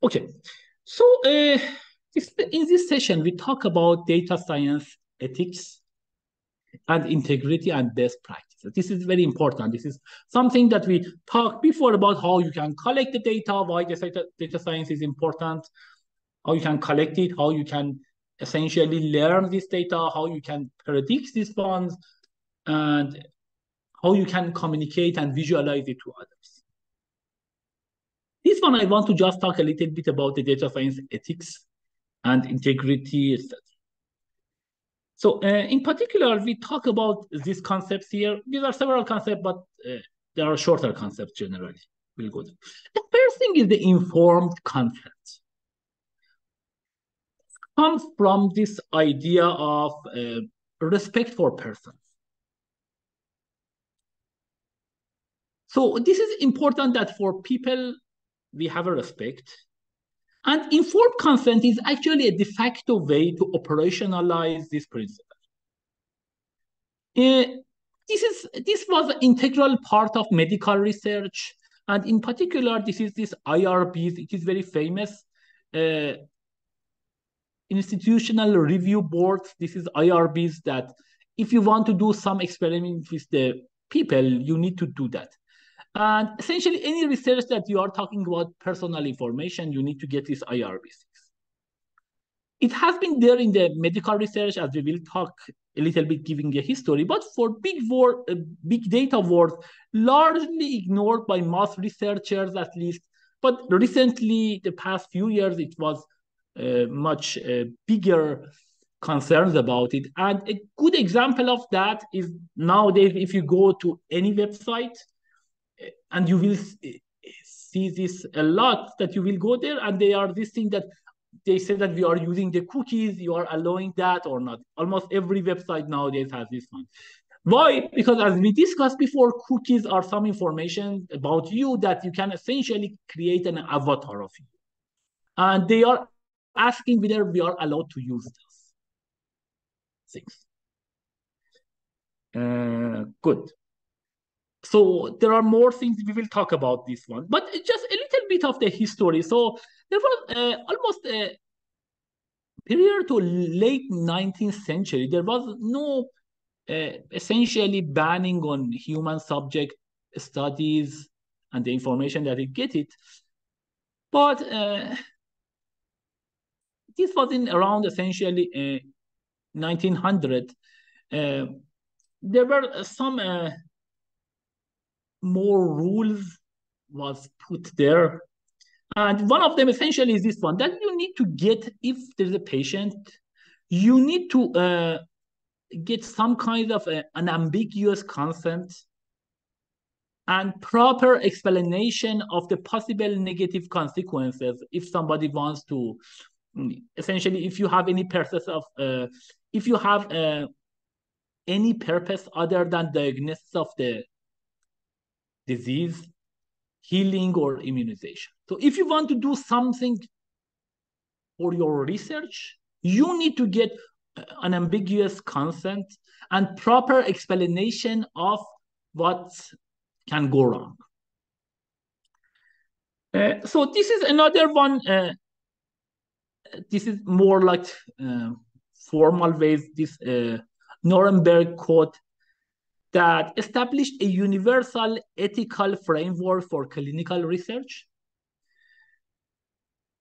Okay, so in this session, we talk about data science ethics and integrity and best practices. This is very important. This is something that we talked before about how you can collect the data, why data science is important, how you can collect it, how you can essentially learn this data, how you can predict these ones, and how you can communicate and visualize it to others. This one, I want to just talk a little bit about the data science ethics and integrity, etc. So in particular, we talk about these concepts here. These are several concepts, but there are shorter concepts generally. We'll go there. The first thing is the informed consent. Comes from this idea of respect for persons. So this is important that for people, we have a respect. And informed consent is actually a de facto way to operationalize this principle. This was an integral part of medical research, and in particular, this IRBs. It is very famous. Institutional review boards. This is IRBs that if you want to do some experiment with the people, you need to do that. And essentially, any research that you are talking about personal information, you need to get this IRBs. It has been there in the medical research, as we will talk a little bit, giving a history, but for big data words, largely ignored by most researchers, at least. But recently, the past few years, it was much bigger concerns about it. And a good example of that is nowadays, if you go to any website, and you will see this a lot, that you will go there, and they are this thing that they say that we are using the cookies, you are allowing that or not. Almost every website nowadays has this one. Why? Because as we discussed before, cookies are some information about you that you can essentially create an avatar of you. And they are asking whether we are allowed to use those things. Good. So there are more things we will talk about this one, but just a little bit of the history. So there was almost prior to late 19th century, there was no essentially banning on human subject studies and the information that it get it. But this was in around essentially 1900. There were some more rules was put there. And one of them essentially is this one, that you need to get, if there's a patient, you need to get some kind of an ambiguous consent and proper explanation of the possible negative consequences if somebody wants to, essentially, if you have any purpose of, if you have any purpose other than diagnosis of the disease, healing, or immunization. So if you want to do something for your research, you need to get an ambiguous consent and proper explanation of what can go wrong. So this is another one. This is more like formal ways, this Nuremberg Code that established a universal ethical framework for clinical research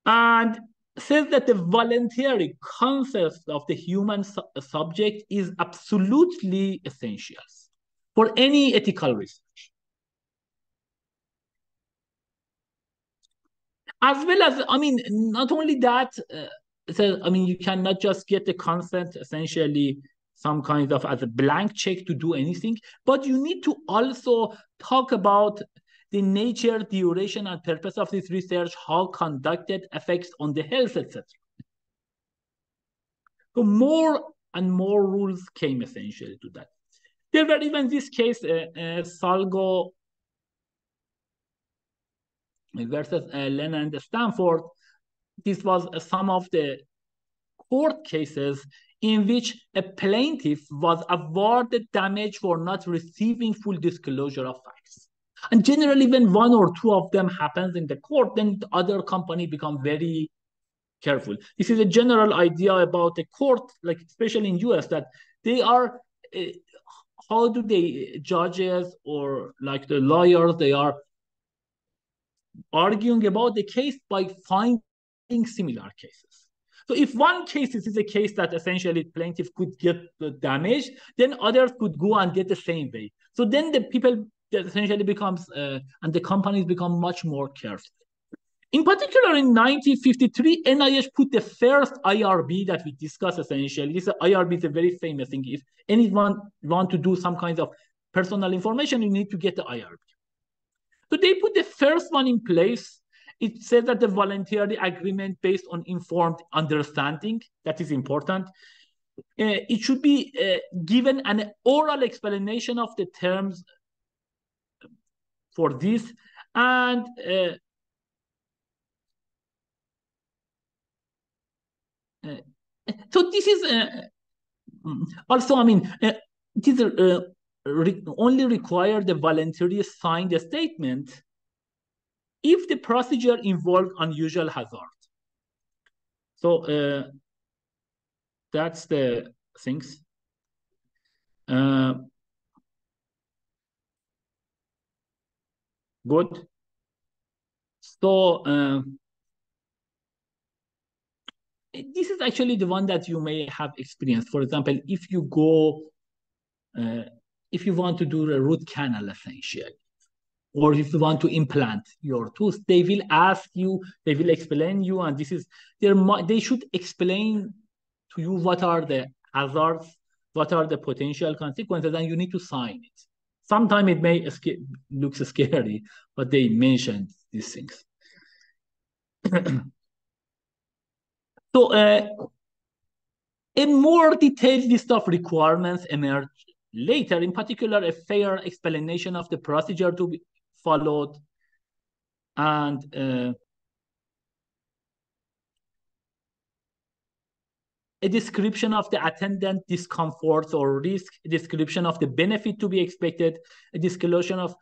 and says that the voluntary consent of the human subject is absolutely essential for any ethical research. As well as, I mean, not only that, so, I mean, you cannot just get the consent essentially some kind of as a blank check to do anything, but you need to also talk about the nature, duration, and purpose of this research, how conducted, effects on the health, etc. So more and more rules came essentially to that. There were even this case, Salgo versus Len and Stanford. This was some of the court cases in which a plaintiff was awarded damage for not receiving full disclosure of facts. And generally, when one or two of them happens in the court, then the other company become very careful. This is a general idea about the court, like especially in US, that they are uh, how do they judges or like the lawyers, they are arguing about the case by finding similar cases. So if one case is a case that essentially plaintiff could get the damage, then others could go and get the same way. So then the people that essentially becomes and the companies become much more careful. In particular, in 1953, NIH put the first IRB that we discussed essentially. This IRB is a very famous thing. If anyone want to do some kind of personal information, you need to get the IRB. So they put the first one in place. It says that the voluntary agreement based on informed understanding, that is important. It should be given an oral explanation of the terms for this. And so this is also, I mean, it is only require the voluntary signed statement if the procedure involved unusual hazard. So that's the things. Good. So this is actually the one that you may have experienced. For example, if you go, if you want to do a root canal essentially, or if you want to implant your tooth, they will ask you, they will explain you, and this is they should explain to you what are the hazards, what are the potential consequences, and you need to sign it. Sometimes it may look scary, but they mentioned these things. So a more detailed list of requirements emerged later, in particular, a fair explanation of the procedure to be followed, and a description of the attendant discomforts or risk, a description of the benefit to be expected, a disclosure of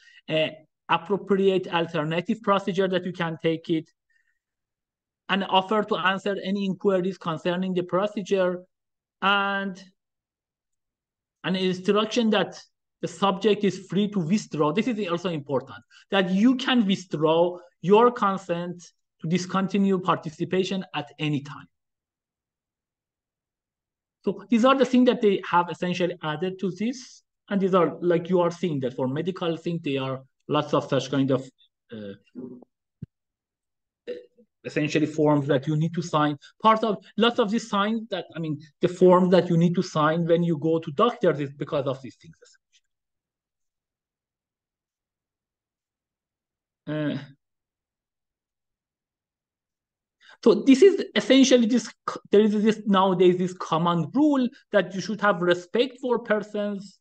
appropriate alternative procedure that you can take it, an offer to answer any inquiries concerning the procedure, and an instruction that the subject is free to withdraw. This is also important, that you can withdraw your consent to discontinue participation at any time. So these are the things that they have essentially added to this. And these are, like you are seeing that for medical things, there are lots of such kind of essentially forms that you need to sign. Part of lots of these signs that, I mean, the forms that you need to sign when you go to doctors is because of these things. So this is essentially this, there is this nowadays, this common rule that you should have respect for persons.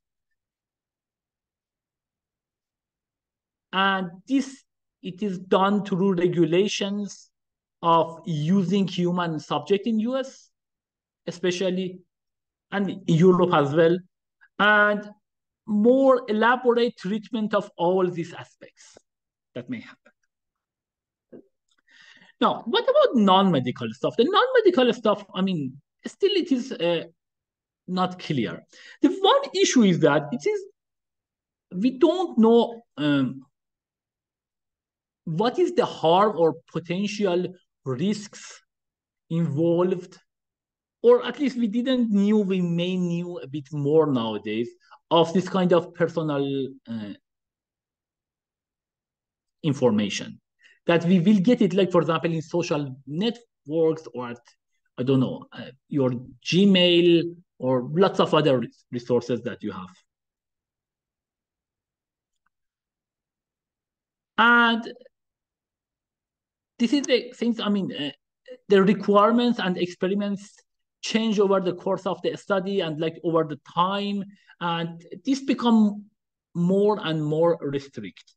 And this, it is done through regulations of using human subject in US, especially, and in Europe as well, and more elaborate treatment of all these aspects that may happen. Now, what about non-medical stuff? The non-medical stuff, I mean, still it is not clear. The one issue is that it is, we don't know what is the harm or potential risks involved, or at least we didn't knew, we may knew a bit more nowadays of this kind of personal information, that we will get it, like for example, in social networks or at, I don't know, your Gmail or lots of other resources that you have. And this is the things, I mean, the requirements and experiments change over the course of the study and like over the time, and this become more and more restrict,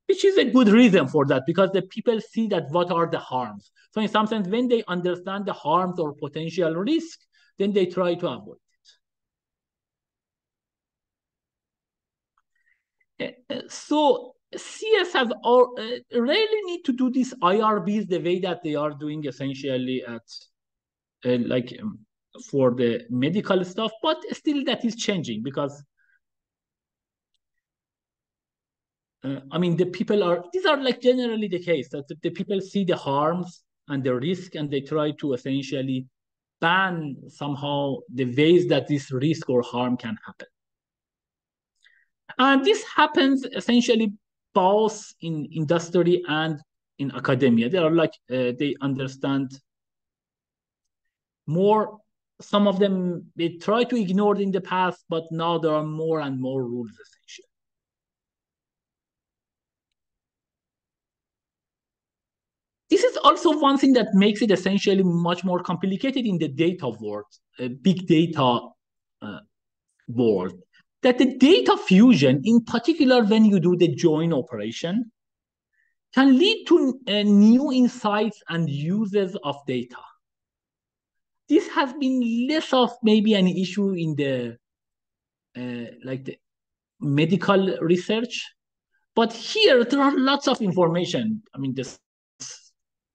which is a good reason for that, because the people see that what are the harms. So in some sense, when they understand the harms or potential risk, then they try to avoid it. So CS has all really need to do these IRBs the way that they are doing essentially at like for the medical stuff, but still that is changing because I mean, the people are, these are like generally the case that the people see the harms and the risk and they try to essentially ban somehow the ways that this risk or harm can happen. And this happens essentially both in industry and in academia. They are like, they understand more. Some of them, they try to ignore it in the past, but now there are more and more rules essentially. This is also one thing that makes it essentially much more complicated in the data world, big data uh, world. That the data fusion, in particular when you do the join operation, can lead to new insights and uses of data. This has been less of maybe an issue in the like the medical research, but here there are lots of information. I mean, this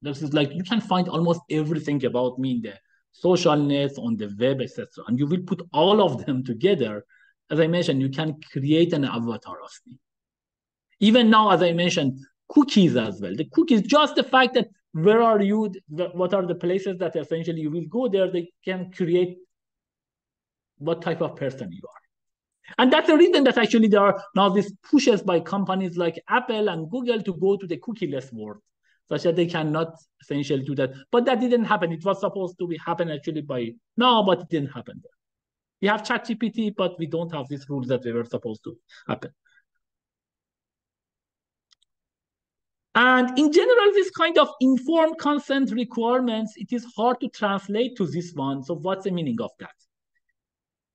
is like you can find almost everything about me in the social net, on the web, etc. And you will put all of them together. As I mentioned, you can create an avatar of me. Even now, as I mentioned, cookies as well. The cookies, just the fact that where are you, what are the places that essentially you will go there, they can create what type of person you are. And that's the reason that actually there are now these pushes by companies like Apple and Google to go to the cookieless world, such that they cannot essentially do that. But that didn't happen. It was supposed to be happen actually by now, but it didn't happen. We have ChatGPT, but we don't have these rules that they were supposed to happen. And in general, this kind of informed consent requirements, it is hard to translate to this one. So what's the meaning of that?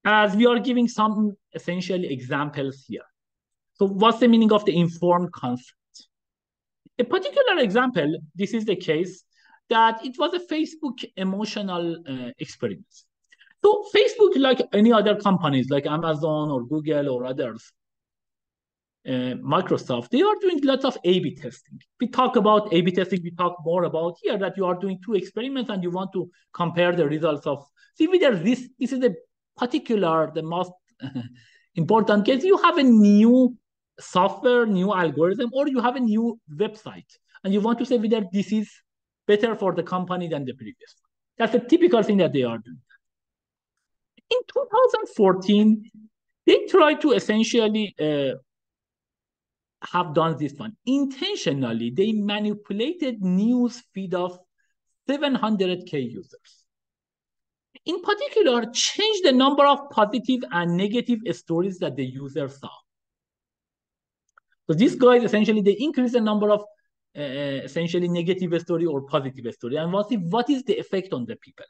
As we are giving some essential examples here. So what's the meaning of the informed consent? A particular example, this is the case that it was a Facebook emotional experiment. So Facebook, like any other companies like Amazon or Google or others, Microsoft, they are doing lots of A/B testing. We talk about A/B testing. We talk more about here that you are doing two experiments and you want to compare the results of. See whether this is the particular, the most important case. You have a new software, new algorithm, or you have a new website, and you want to say whether this is better for the company than the previous one. That's a typical thing that they are doing. In 2014, they tried to essentially have done this one. Intentionally, they manipulated news feed of 700K users. In particular, changed the number of positive and negative stories that the user saw. So these guys, essentially, they increase the number of essentially negative story or positive story. And what is the effect on the people?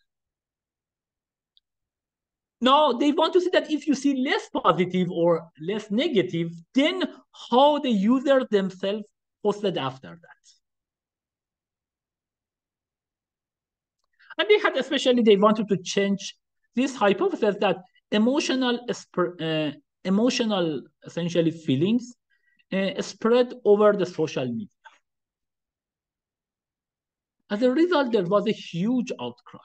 Now, they want to see that if you see less positive or less negative, then how the user themselves posted after that. And they had especially, they wanted to change this hypothesis that emotional essentially feelings spread over the social media. As a result, there was a huge outcry.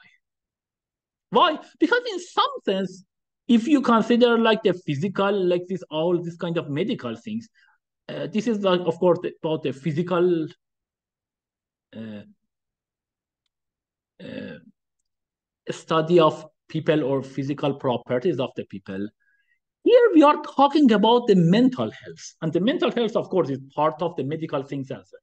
Why? Because in some sense, if you consider like the physical, like this, all this kind of medical things, this is like, of course, about the physical uh, uh, study of people or physical properties of the people. Here we are talking about the mental health. And the mental health, of course, is part of the medical things as well.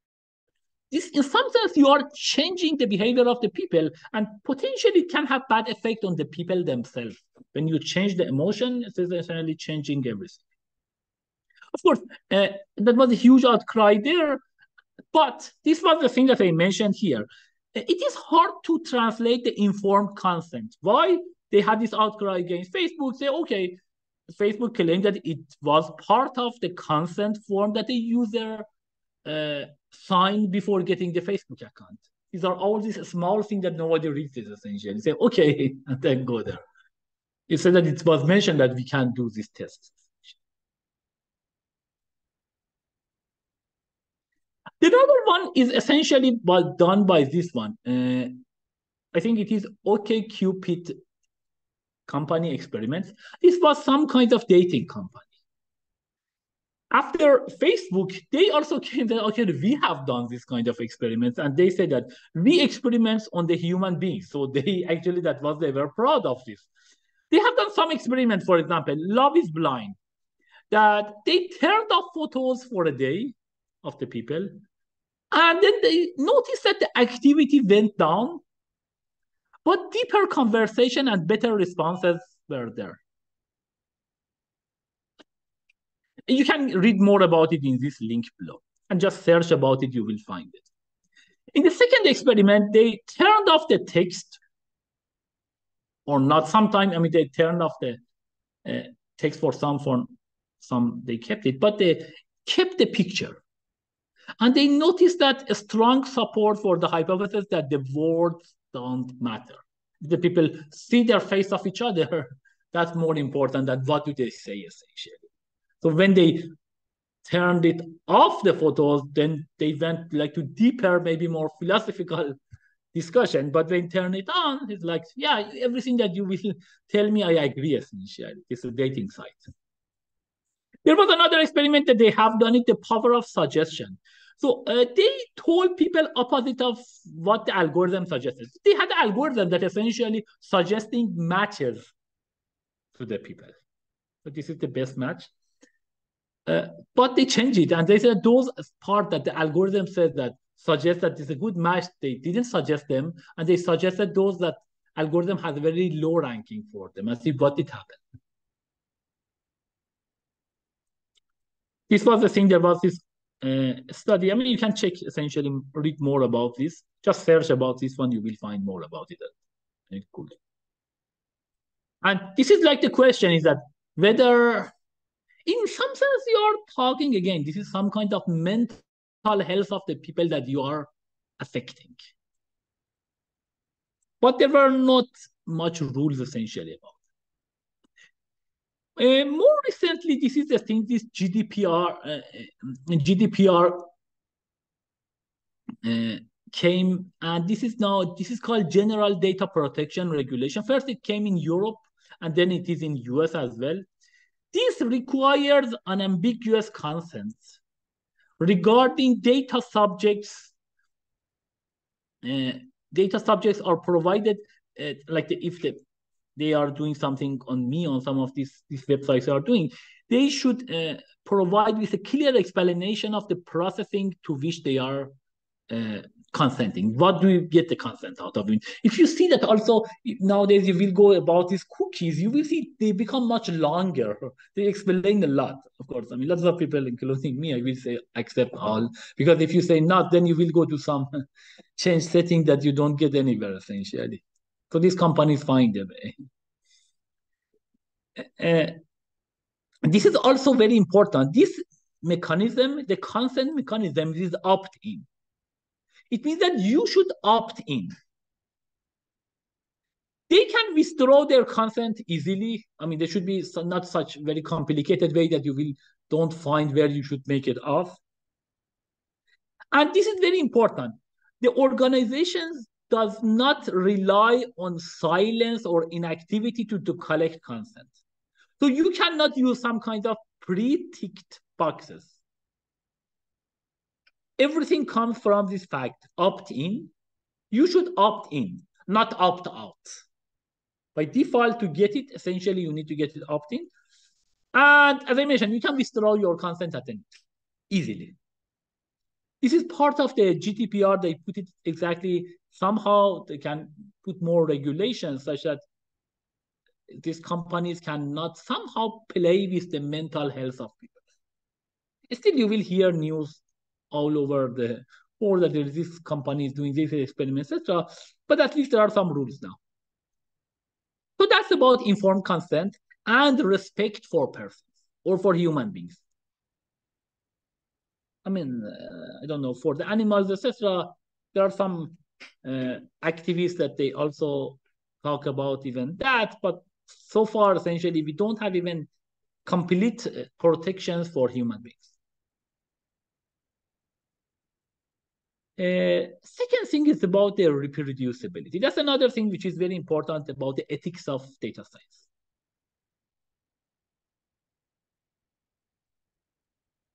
This, in some sense, you are changing the behavior of the people and potentially can have bad effect on the people themselves. When you change the emotion, it is essentially changing everything. Of course, that was a huge outcry there, but this was the thing that I mentioned here. It is hard to translate the informed consent. Why? They had this outcry against Facebook, say, okay, Facebook claimed that it was part of the consent form that the user signed before getting the Facebook account. These are all these small things that nobody reads, essentially. Say, okay, and then go there. It said that it was mentioned that we can do these tests. The other one is essentially done by this one. I think it is OkCupid company experiments. This was some kind of dating company. After Facebook, they also came that, okay, we have done this kind of experiments, and they said that we experiments on the human beings. So they actually, that was, they were proud of this. They have done some experiments, for example, Love is Blind, that they turned off photos for a day of the people, and then they noticed that the activity went down, but deeper conversation and better responses were there. You can read more about it in this link below, and just search about it, you will find it. In the second experiment, they turned off the text, or not sometimes, I mean, they turned off the text for some they kept it, but they kept the picture. And they noticed that a strong support for the hypothesis that the words don't matter. The people see their face of each other, that's more important than what do they say, essentially. So when they turned it off the photos, then they went like to deeper, maybe more philosophical discussion. But when turn it on, it's like, yeah, everything that you will tell me, I agree, essentially. It's a dating site. There was another experiment that they have done it, the power of suggestion. So they told people opposite of what the algorithm suggested. They had an algorithm that essentially suggesting matches to the people. So this is the best match. But they changed it, and they said those part that the algorithm said that suggest that it's a good match, they didn't suggest them, and they suggested those that algorithm has a very low ranking for them, and see what did happen. This was the thing. There was this study. I mean, you can check, essentially read more about this. Just search about this one, you will find more about it. Cool. And this is like the question is that whether, in some sense, you are talking again, this is some kind of mental health of the people that you are affecting. But there were not much rules essentially about. More recently, this is the thing, this GDPR came, and this is called General Data Protection Regulation. First, it came in Europe, and then it is in US as well. This requires unambiguous consent regarding data subjects. Data subjects are provided, like if they are doing something on me, on some of these websites are doing, they should provide with a clear explanation of the processing to which they are consenting. What do you get the consent out of it? If you see that also nowadays you will go about these cookies, you will see they become much longer. They explain a lot, of course. I mean, lots of people, including me, I will say accept all, because if you say not, then you will go to some change setting that you don't get anywhere, essentially. So these companies find a way. This is also very important. This mechanism, the consent mechanism, is opt-in. It means that you should opt in. They can withdraw their consent easily. I mean, there should be not such very complicated way that you don't find where you should make it off. And this is very important. The organizations does not rely on silence or inactivity to collect consent. So you cannot use some kind of pre-ticked boxes. Everything comes from this fact, opt-in. You should opt in, not opt out. By default, to get it, essentially, you need to get it opt-in. And as I mentioned, you can withdraw your consent at any easily. This is part of the GDPR. They put it exactly, somehow they can put more regulations such that these companies cannot somehow play with the mental health of people. Still, you will hear news all over the world that there is this company is doing this experiment, etc. But at least there are some rules now. So that's about informed consent and respect for persons or for human beings. I mean, I don't know, for the animals, etc. There are some activists that they also talk about even that, but so far, essentially, we don't have even complete protections for human beings. Second thing is about the reproducibility. That's another thing which is very important about the ethics of data science.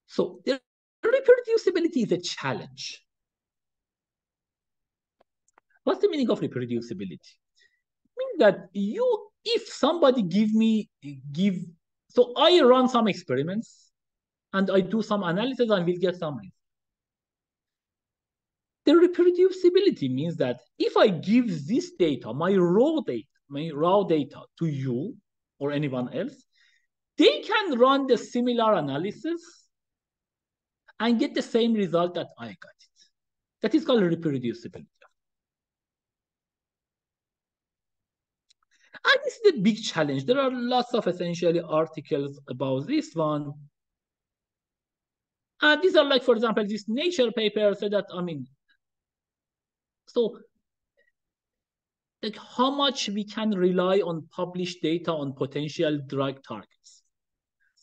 So the reproducibility is a challenge. What's the meaning of reproducibility? It means that if somebody so I run some experiments and I do some analysis and will get some results. The reproducibility means that if I give this data, my raw data to you or anyone else, they can run the similar analysis and get the same result that I got it. That is called reproducibility. And this is a big challenge. There are lots of essentially articles about this one. And these are like, for example, this Nature paper said that, so like how much we can rely on published data on potential drug targets.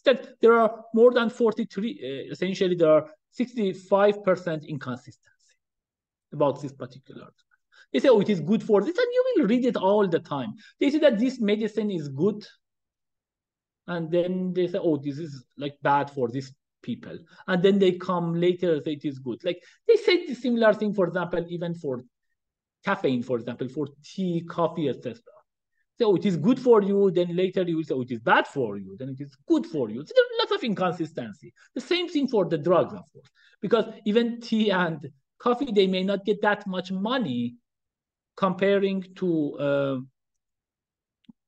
That there are more than 43, essentially there are 65% inconsistency about this particular. They say, oh, it is good for this, and you will read it all the time. They say that this medicine is good, and then they say, oh, this is like bad for these people. And then they come later and say it is good. Like they said the similar thing, for example, even for caffeine, for example, for tea, coffee, etc. So it is good for you, then later you will say, oh, it is bad for you, then it is good for you. So there are lots of inconsistency. The same thing for the drugs, of course, because even tea and coffee, they may not get that much money comparing to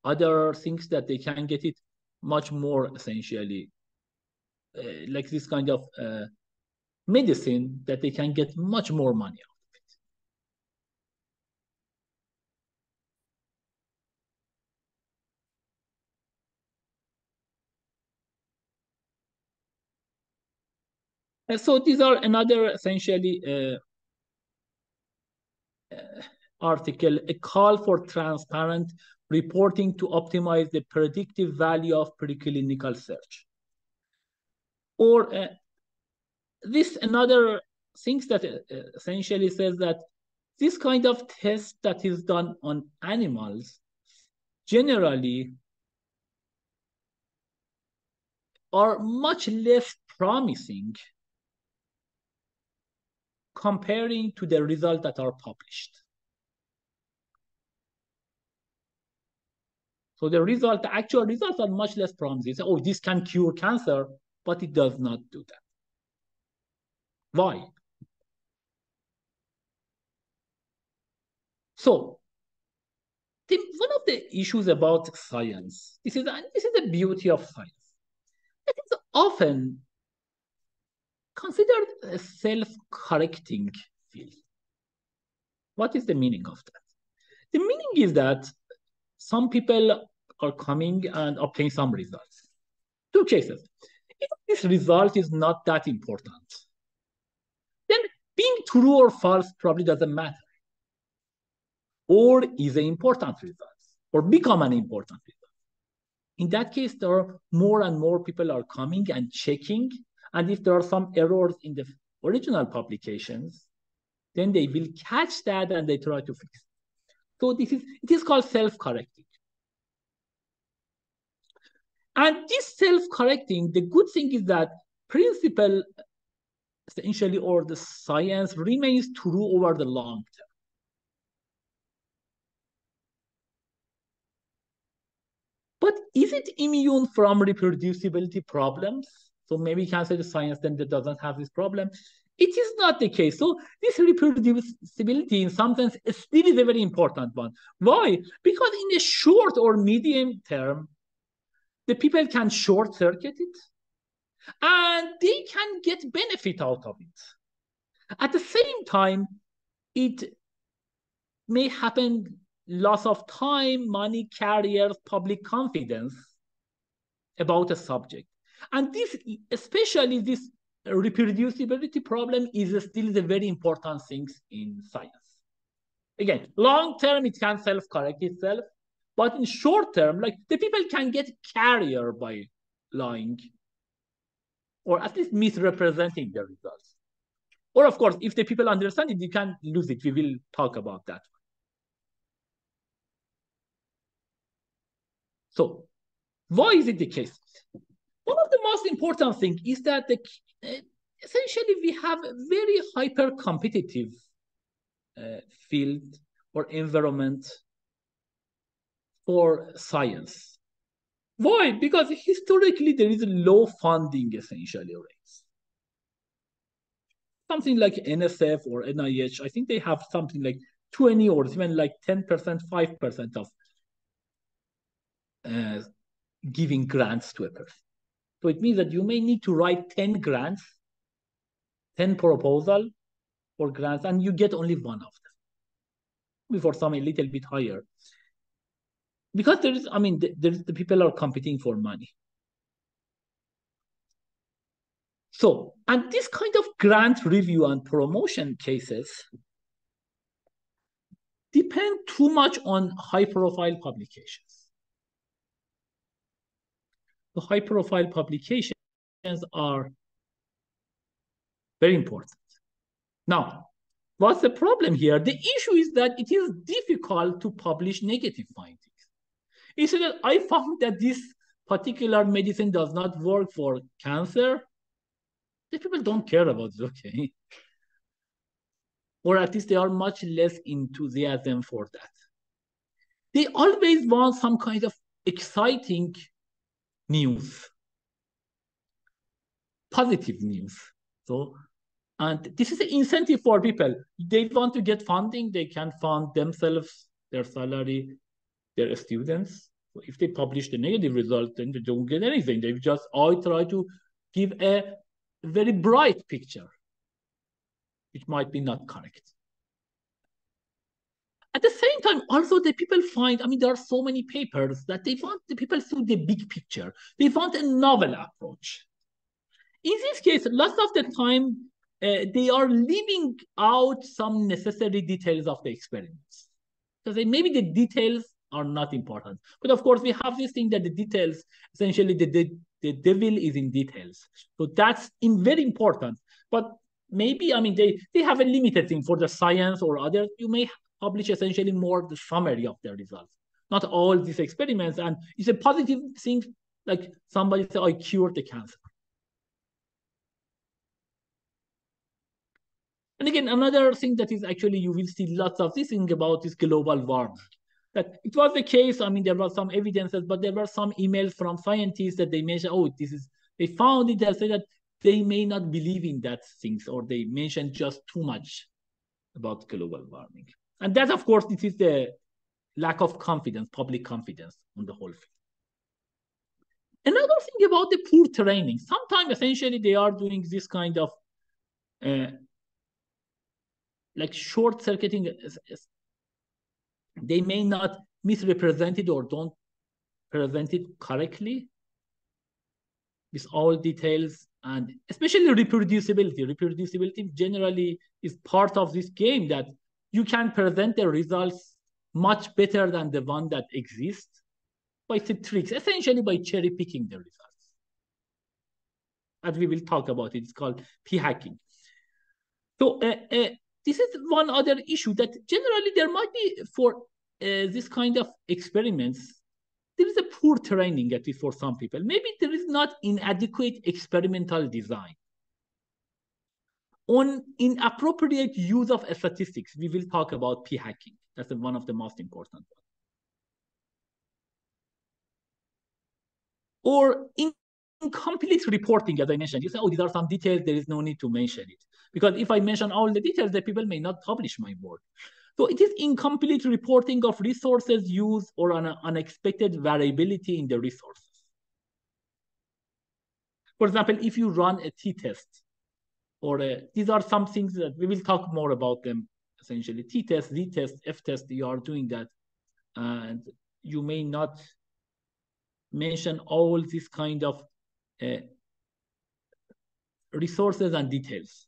other things that they can get it much more essentially, like this kind of medicine that they can get much more money out of it. And so these are another essentially article, a call for transparent reporting to optimize the predictive value of preclinical search. Or this another things that essentially says that this kind of test that is done on animals generally are much less promising comparing to the results that are published. So the actual results are much less promising. So, oh, this can cure cancer, but it does not do that. Why? So, one of the issues about science, this is the beauty of science. It is often considered a self-correcting field. What is the meaning of that? The meaning is that some people are coming and obtain some results. Two cases. If this result is not that important, then being true or false probably doesn't matter. Or is an important result, or become an important result. In that case, there are more and more people are coming and checking, and if there are some errors in the original publications, then they will catch that and they try to fix it. So it is called self-correcting. And this self-correcting, the good thing is that principle essentially, or the science remains true over the long term. But is it immune from reproducibility problems? So maybe you can say the science then that doesn't have this problem. It is not the case. So this reproducibility in some sense still is a very important one. Why? Because in the short or medium term, the people can short circuit it and they can get benefit out of it. At the same time, it may happen loss of time, money, careers, public confidence about a subject. And this, especially this reproducibility problem, is still the very important things in science. Again, long term, it can self-correct itself, but in short term, like the people can get career by lying, or at least misrepresenting the results. Or of course, if the people understand it, you can lose it. We will talk about that. So why is it the case? One of the most important things is that essentially we have a very hyper competitive field or environment for science. Why? Because historically there is a low funding essentially rates. Something like NSF or NIH, I think they have something like 20 or even like 10%, 5% of giving grants to a person. So it means that you may need to write 10 grants, 10 proposals for grants, and you get only one of them. Before some a little bit higher. Because there is, I mean, the people are competing for money. So, and this kind of grant review and promotion cases depend too much on high-profile publications. The high-profile publications are very important. Now, what's the problem here? The issue is that it is difficult to publish negative findings. Instead, I found that this particular medicine does not work for cancer. The people don't care about it, okay? Or at least they are much less enthusiasm for that. They always want some kind of exciting news, positive news. So, and this is an incentive for people. They want to get funding, they can fund themselves, their salary, their students. So if they publish the negative result, then they don't get anything. They just all try to give a very bright picture, which might be not correct. At the same time, also the people find, I mean, there are so many papers that they want the people to the big picture. They want a novel approach. In this case, lots of the time, they are leaving out some necessary details of the experiments. Because maybe the details are not important. But of course, we have this thing that the details, essentially the devil is in details. So that's very important. But maybe, I mean, they have a limited thing for the science or others. You may publish essentially more the summary of their results, not all these experiments. And it's a positive thing, like somebody say, I cured the cancer. And again, another thing that is actually, you will see lots of this thing about this global warming. That it was the case, I mean, there were some evidences, but there were some emails from scientists that they mentioned, oh, this is, they found it, they said that they may not believe in that things, or they mentioned just too much about global warming. And that, of course, this is the lack of confidence, public confidence on the whole field. Another thing about the poor training, sometimes essentially they are doing this kind of like short-circuiting. They may not misrepresent it or don't present it correctly with all details, and especially reproducibility. Reproducibility generally is part of this game, that you can present the results much better than the one that exists by the tricks, essentially by cherry picking the results. As we will talk about it, it's called p-hacking. So this is one other issue, that generally there might be for this kind of experiments, there is a poor training, at least for some people. Maybe there is not inadequate experimental design. On inappropriate use of statistics, we will talk about p-hacking. That's one of the most important ones. Or incomplete reporting, as I mentioned. You say, oh, these are some details, there is no need to mention it. Because if I mention all the details, the people may not publish my work. So it is incomplete reporting of resources used or an unexpected variability in the resources. For example, if you run a t-test, or these are some things that we will talk more about them, essentially. T-test, Z-test, F-test, you are doing that. And you may not mention all these kind of resources and details.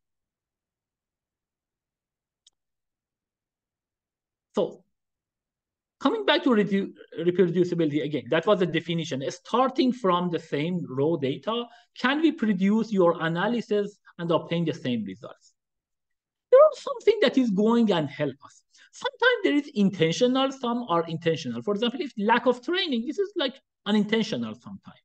So coming back to reproducibility again, that was the definition. Starting from the same raw data, can we produce your analysis and obtain the same results? are something that is going and help us. Sometimes there is intentional, some are intentional. For example, if lack of training, this is like unintentional sometimes.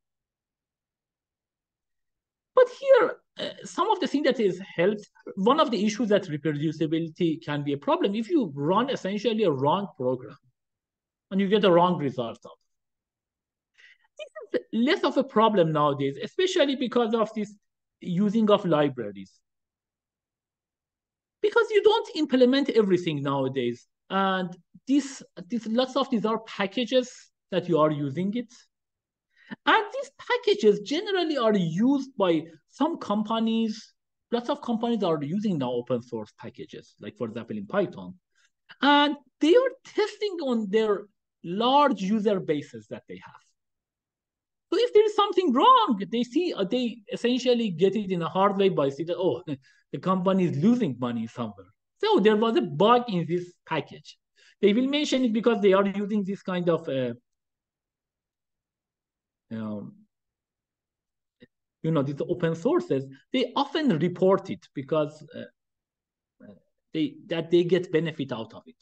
But here, some of the things that is helped, one of the issues that reproducibility can be a problem if you run essentially a wrong program and you get a wrong result of it. This is less of a problem nowadays, especially because of this using of libraries. Because you don't implement everything nowadays. And this lots of these are packages that you are using it. And these packages generally are used by some companies. Lots of companies are using now open source packages, like for example in Python. And they are testing on their large user bases that they have. So if there is something wrong, they essentially get it in a hard way by saying that, oh, the company is losing money somewhere. So there was a bug in this package. They will mention it because they are using this kind of these open sources. They often report it because they get benefit out of it.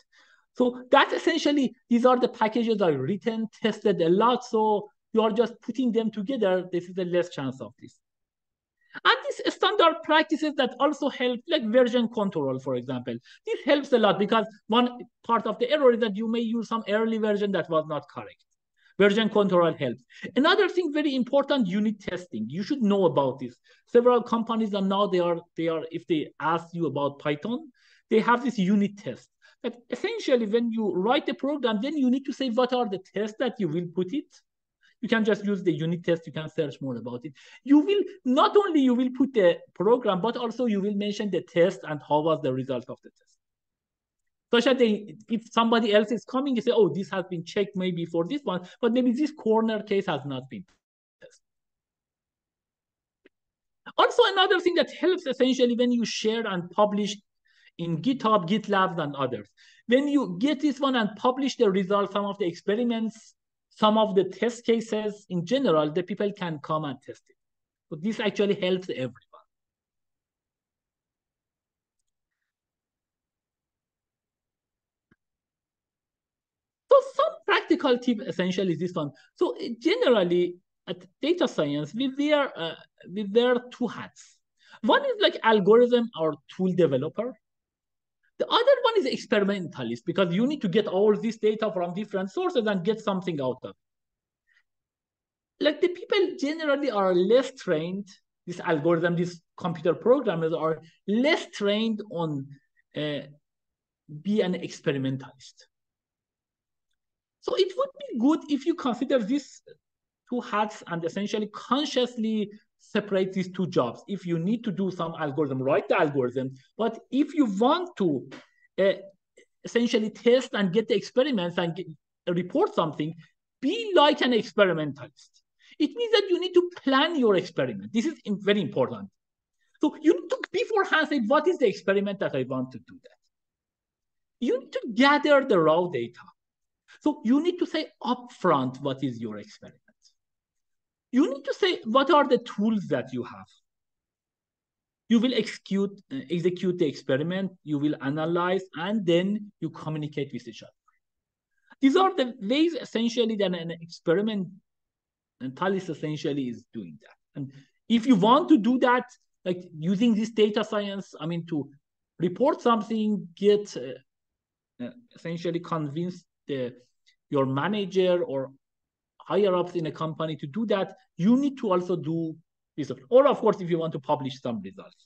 So that's essentially, these are the packages that are written, tested a lot. So you are just putting them together. This is a less chance of this. And these standard practices that also help, like version control, for example. This helps a lot because one part of the error is that you may use some early version that was not correct. Version control helps. Another thing very important, unit testing. You should know about this. Several companies are now, they are if they ask you about Python, they have this unit test. That essentially when you write the program, then you need to say what are the tests that you will put it. You can just use the unit test. You can search more about it. You will not only you will put the program, but also you will mention the test and how was the result of the test. Such that if somebody else is coming, you say, oh, this has been checked maybe for this one, but maybe this corner case has not been tested. Also, another thing that helps essentially when you share and publish in GitHub, GitLab, and others. When you get this one and publish the results, some of the experiments, some of the test cases in general, the people can come and test it. So this actually helps everyone. So some practical tip essentially is this one. So generally at data science, we wear two hats. One is like algorithm or tool developer. The other one is experimentalist because you need to get all this data from different sources and get something out of it. Like the people generally are less trained, this algorithm, these computer programmers are less trained on be an experimentalist. So it would be good if you consider these two hats and essentially consciously separate these two jobs. If you need to do some algorithm, write the algorithm. But if you want to essentially test and get the experiments and report something, be like an experimentalist. It means that you need to plan your experiment. This is very important. So you need to beforehand say, what is the experiment that I want to do that? You need to gather the raw data. So you need to say upfront what is your experiment. You need to say what are the tools that you have. You will execute the experiment, you will analyze, and then you communicate with each other. These are the ways essentially that an experimentalist essentially is doing that. And if you want to do that, like using this data science, I mean, to report something, get essentially convince your manager or higher ups in a company to do that, you need to also do this. Or of course, if you want to publish some results.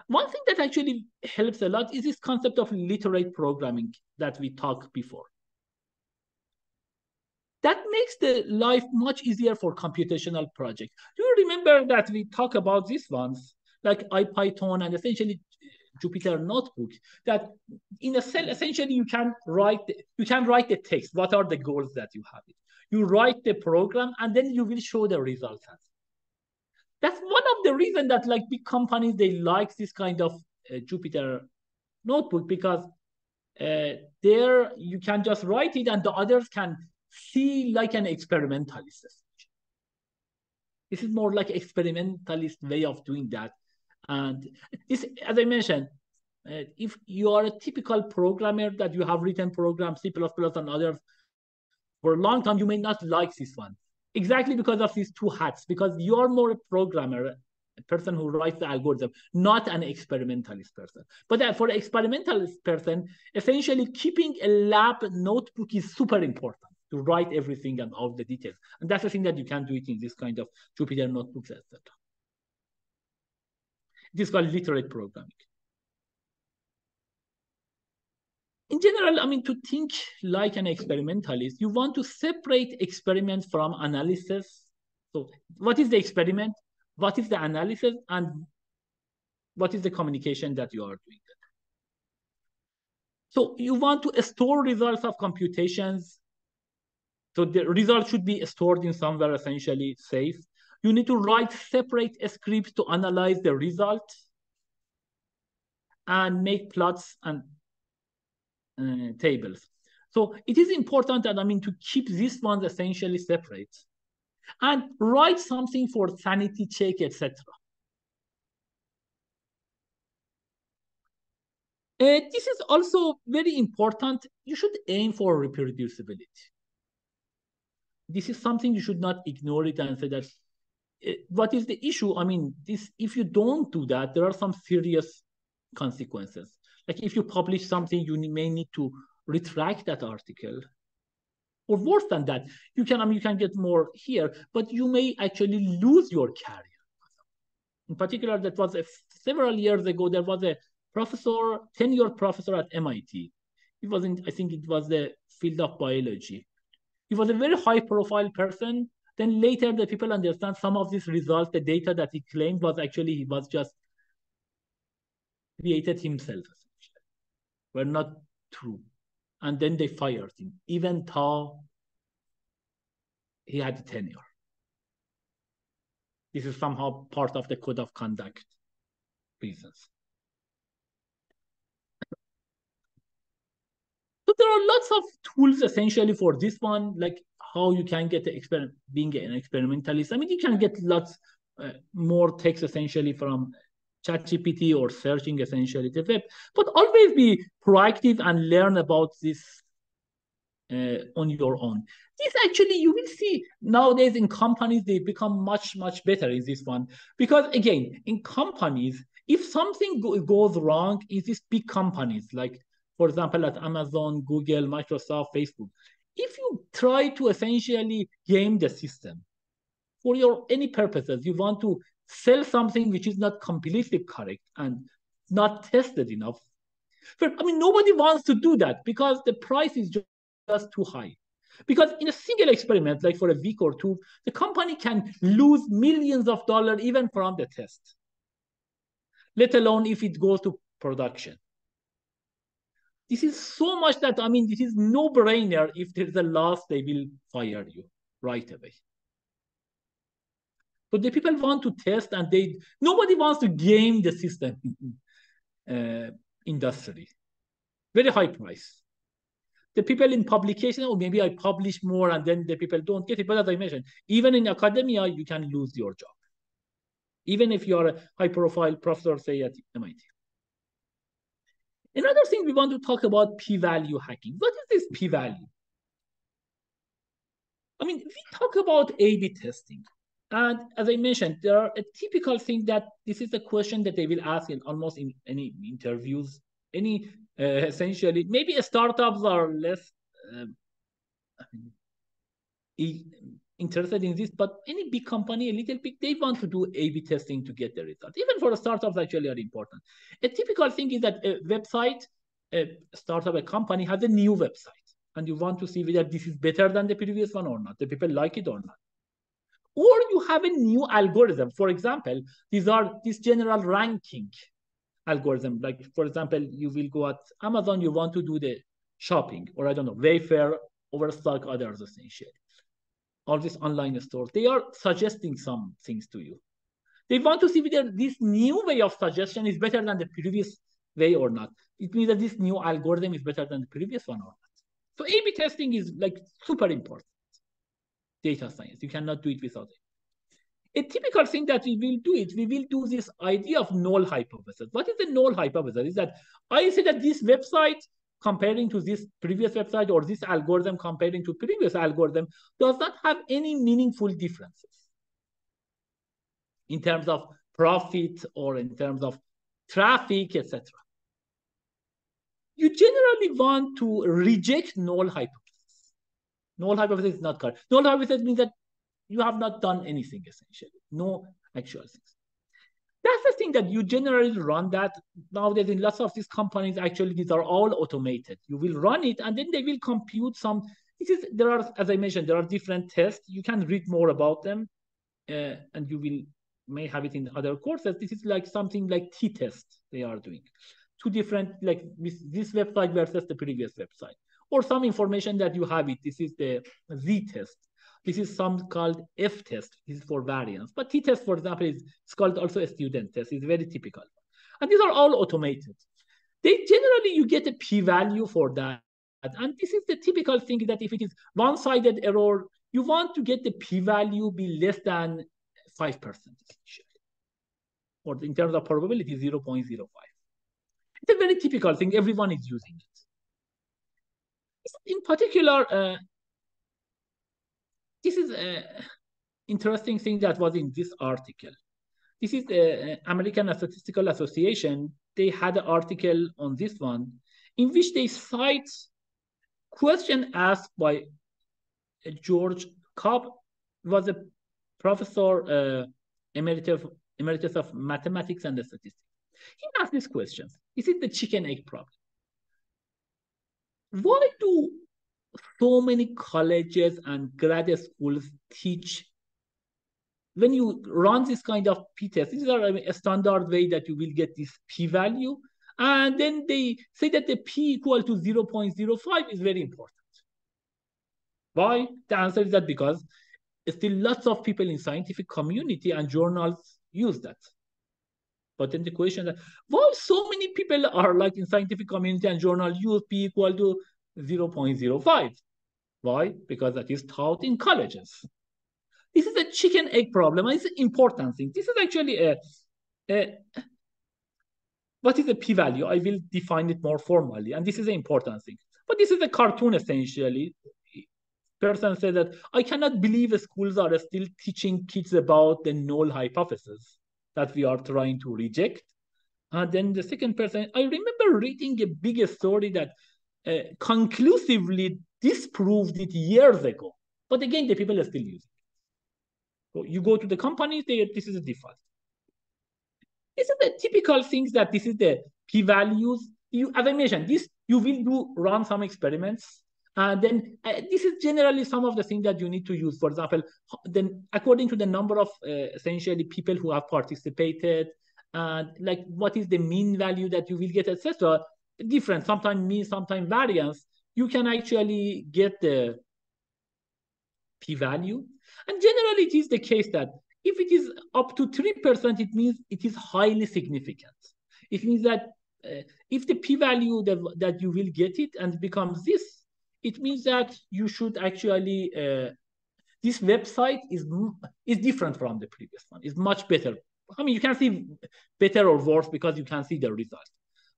One thing that actually helps a lot is this concept of literate programming that we talked before. That makes the life much easier for computational projects. Do you remember that we talk about these ones, like IPython and essentially Jupyter Notebook, that in a cell, essentially you can write the text. What are the goals that you have? You write the program and then you will show the results. That's one of the reasons that like big companies, they like this kind of Jupyter Notebook because there you can just write it and the others can see like an experimentalist. This is more like experimentalist way of doing that. And this, as I mentioned, if you are a typical programmer that you have written programs, C++ and others for a long time, you may not like this one. Exactly because of these two hats, because you're more a programmer, a person who writes the algorithm, not an experimentalist person. But for an experimentalist person, essentially keeping a lab notebook is super important to write everything and all the details. And that's the thing that you can do it in this kind of Jupyter notebooks, etc. It is called literate programming. In general, I mean, to think like an experimentalist, you want to separate experiment from analysis. So what is the experiment? What is the analysis? And what is the communication that you are doing? So you want to store results of computations. So the result should be stored in somewhere essentially safe. You need to write separate scripts to analyze the result and make plots and tables. So it is important that, I mean, to keep these ones essentially separate and write something for sanity check, etc. This is also very important. You should aim for reproducibility. This is something you should not ignore it and say that what is the issue? I mean, this, if you don't do that, there are some serious consequences. Like if you publish something, you may need to retract that article. Or worse than that, you can get more here, but you may actually lose your career. In particular, that was several years ago, there was a professor, tenured professor at MIT. He wasn't, I think it was the field of biology. He was a very high profile person. Then later the people understand some of these results, the data that he claimed was actually, he was just created himself, were not true. And then they fired him, even though he had tenure. This is somehow part of the code of conduct reasons. So there are lots of tools essentially for this one, like how you can get the being an experimentalist. I mean, you can get lots more text essentially from ChatGPT or searching essentially the web, but always be proactive and learn about this on your own. This actually, you will see nowadays in companies, they become much, much better in this one. Because again, in companies, if something goes wrong in these big companies, like for example, at Amazon, Google, Microsoft, Facebook, if you try to essentially game the system for your any purposes, you want to sell something which is not completely correct and not tested enough. But I mean, nobody wants to do that because the price is just too high. Because in a single experiment, like for a week or two, the company can lose millions of dollars even from the test, let alone if it goes to production. This is so much that, I mean, this is no-brainer. If there's a loss, they will fire you right away. So the people want to test, and nobody wants to game the system industry. Very high price. The people in publication, or maybe I publish more and then the people don't get it. But as I mentioned, even in academia, you can lose your job. Even if you are a high-profile professor, say at MIT. Another thing we want to talk about, p-value hacking. What is this p-value? I mean, we talk about A/B testing. And as I mentioned, there are a typical thing that this is a question that they will ask in almost in any interviews, any essentially, maybe startups are less interested in this, but any big company, a little big, they want to do A/B testing to get the result. Even for the startups, actually are important. A typical thing is that a website, a startup, a company has a new website, and you want to see whether this is better than the previous one or not. The people like it or not. Or you have a new algorithm. For example, this general ranking algorithm. Like, for example, you will go at Amazon, you want to do the shopping, or I don't know, Wayfair, Overstock, others essentially. All these online stores, they are suggesting some things to you. They want to see whether this new way of suggestion is better than the previous way or not. It means that this new algorithm is better than the previous one or not. So A/B testing is like super important. Data science, you cannot do it without it. a typical thing that we will do we will do this idea of null hypothesis. What is the null hypothesis? Is that I say that this website comparing to this previous website or this algorithm comparing to previous algorithm does not have any meaningful differences in terms of profit or in terms of traffic, etc. You generally want to reject null hypothesis. Null hypothesis is not correct. Null hypothesis means that you have not done anything, essentially. No actual things. That's the thing that you generally run that. Nowadays, in lots of these companies, actually, these are all automated. You will run it, and then they will compute some. There are, as I mentioned, there are different tests. You can read more about them, and you may have it in other courses. This is like something like t-test they are doing. Two different, like this website versus the previous website. Or some information that you have it. This is the z-test. This is some called f-test. This is for variance. But t-test, for example, it's called also a student test. It's very typical. And these are all automated. Generally, you get a p-value for that. And this is the typical thing that if it is one-sided error, you want to get the p-value be less than 5%, or in terms of probability, 0.05. It's a very typical thing. Everyone is using it. In particular, this is an interesting thing that was in this article. This is the American Statistical Association. They had an article on this one in which they cite question asked by George Cobb, was a professor emeritus of mathematics and statistics. He asked these questions. Is it the chicken egg problem? Why do so many colleges and grad schools teach, when you run this kind of p-test, these are a standard way that you will get this p-value, and then they say that the p equal to 0.05 is very important. Why? The answer is that because still lots of people in scientific community and journals use that. But then the question is, why so many people are like in scientific community and journal use p equal to 0.05? Why? Because that is taught in colleges. This is a chicken egg problem. It's an important thing. This is actually what is a p-value? I will define it more formally, and this is an important thing. But this is a cartoon essentially. Person said that I cannot believe schools are still teaching kids about the null hypothesis that we are trying to reject. And then the second person, I remember reading a big story that conclusively disproved it years ago. But again, the people are still using it. So you go to the companies, this is a default. This is the typical things that this is the p-values. As I mentioned, you will run some experiments. And then this is generally some of the things that you need to use. For example, then according to the number of essentially people who have participated, and like what is the mean value that you will get, etc. Different, sometimes mean, sometimes variance. You can actually get the p-value. And generally, it is the case that if it is up to 3%, it means it is highly significant. It means that if the p-value that you will get it and becomes this, it means that you should actually, this website is different from the previous one. It's much better. I mean, you can see better or worse because you can see the result.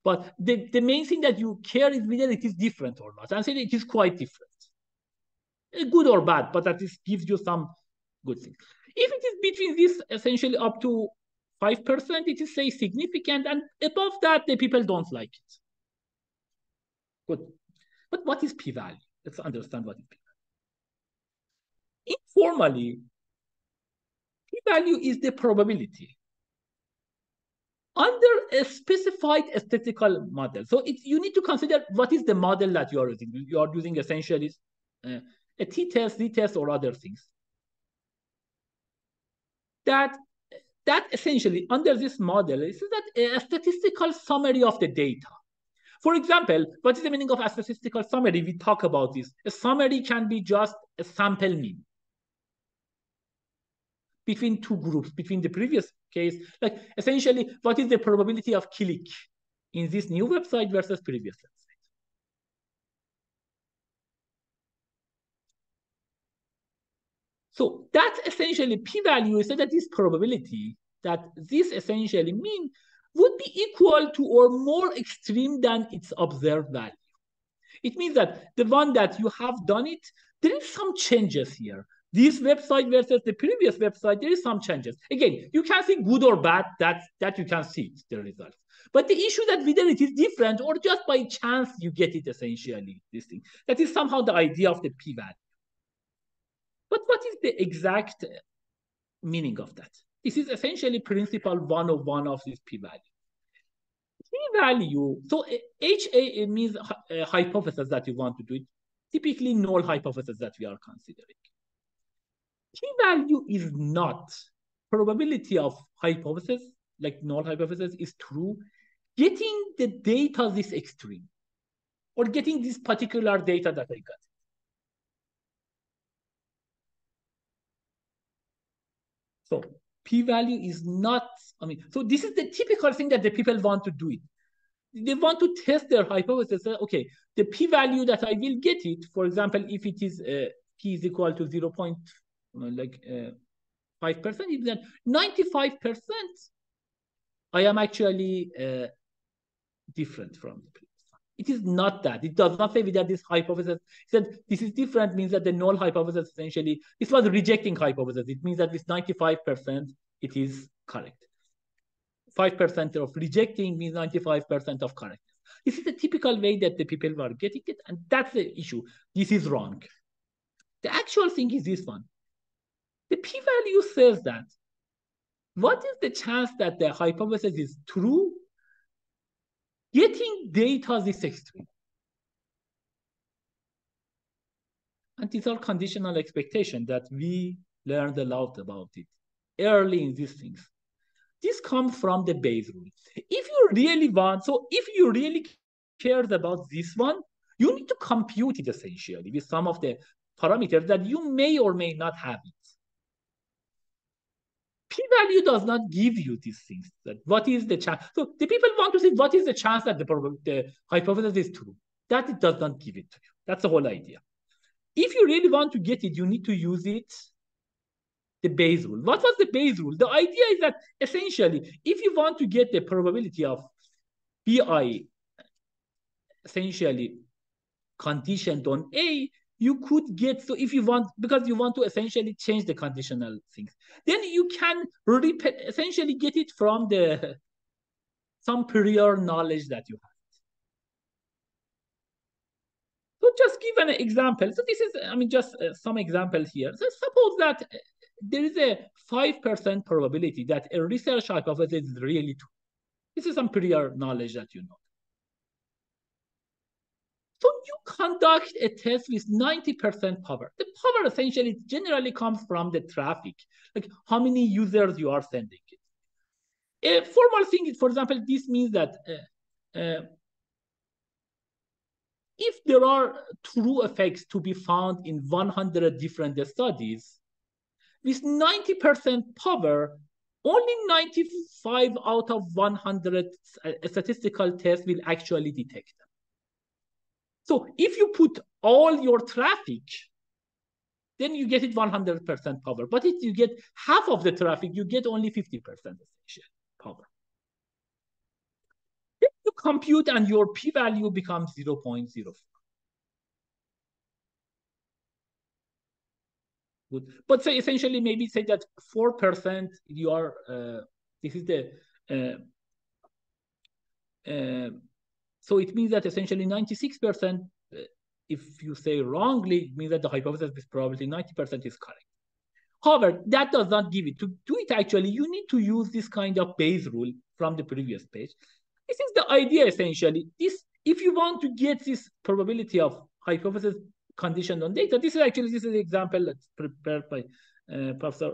But the main thing that you care is whether it is different or not. And say it is quite different. Good or bad, but that gives you some good things. If it is between this essentially up to 5%, it is say significant, and above that, the people don't like it. Good. But what is p-value? Let's understand what is p-value. Informally, p-value is the probability under a specified statistical model. So you need to consider what is the model that you are using. You are using essentially a t-test, z-test, or other things. That essentially under this model is that a statistical summary of the data. For example, what is the meaning of a statistical summary? We talk about this. A summary can be just a sample mean between two groups, between the previous case. Like essentially, what is the probability of click in this new website versus previous website? So that's essentially p-value is that this probability that this essentially mean would be equal to or more extreme than its observed value. It means that the one that you have done it, there is some changes here. This website versus the previous website, there is some changes. Again, you can see good or bad, that you can see the results. But the issue that whether it is different or just by chance you get it essentially, this thing. That is somehow the idea of the p-value. But what is the exact meaning of that? This is essentially principle 101 of this p-value. P-value, so HA means a hypothesis that you want to do it. Typically null hypothesis that we are considering. P-value is not probability of hypothesis, like null hypothesis is true, getting the data this extreme, or getting this particular data that I got. So p-value is not, so this is the typical thing that the people want to do it. They want to test their hypothesis. Okay, the p-value that I will get it, for example, if it is p is equal to 0.5%, it means that 95% I am actually different from the previous one. It is not that. It does not say that this hypothesis, it said this is different means that the null hypothesis essentially, this was a rejecting hypothesis. It means that with 95%, it is correct. 5% of rejecting means 95% of correctness. This is the typical way that the people were getting it, and that's the issue. This is wrong. The actual thing is this one. The p-value says that what is the chance that the hypothesis is true getting data this extreme? And these are conditional expectations that we learned a lot about it early in these things. This comes from the Bayes rule. If you really want, so if you really cared about this one, you need to compute it essentially with some of the parameters that you may or may not have it. P-value does not give you these things. That what is the chance? So the people want to see what is the chance that the hypothesis is true. That it does not give it to you. That's the whole idea. If you really want to get it, you need to use it, the Bayes rule. What was the Bayes rule? The idea is that essentially, if you want to get the probability of BI essentially conditioned on A, you could get, so if you want, because you want to essentially change the conditional things, then you can essentially get it from some prior knowledge that you have. So just give an example. So this is, just some example here. So suppose that there is a 5% probability that a research hypothesis is really true. This is some prior knowledge that you know. So you conduct a test with 90% power. The power essentially generally comes from the traffic, like how many users you are sending it. A formal thing is, for example, this means that if there are true effects to be found in 100 different studies, with 90% power, only 95 out of 100 statistical tests will actually detect them. So if you put all your traffic, then you get it 100% power. But if you get half of the traffic, you get only 50% power. Then you compute and your p-value becomes 0.04. Good. But say essentially maybe say that 4% you are, this is the, so it means that essentially 96%, if you say wrongly, it means that the hypothesis is probably 90% is correct. However, that does not give it. To do it actually, you need to use this kind of Bayes rule from the previous page. This is the idea essentially. This, if you want to get this probability of hypothesis conditioned on data, this is the example that's prepared by Professor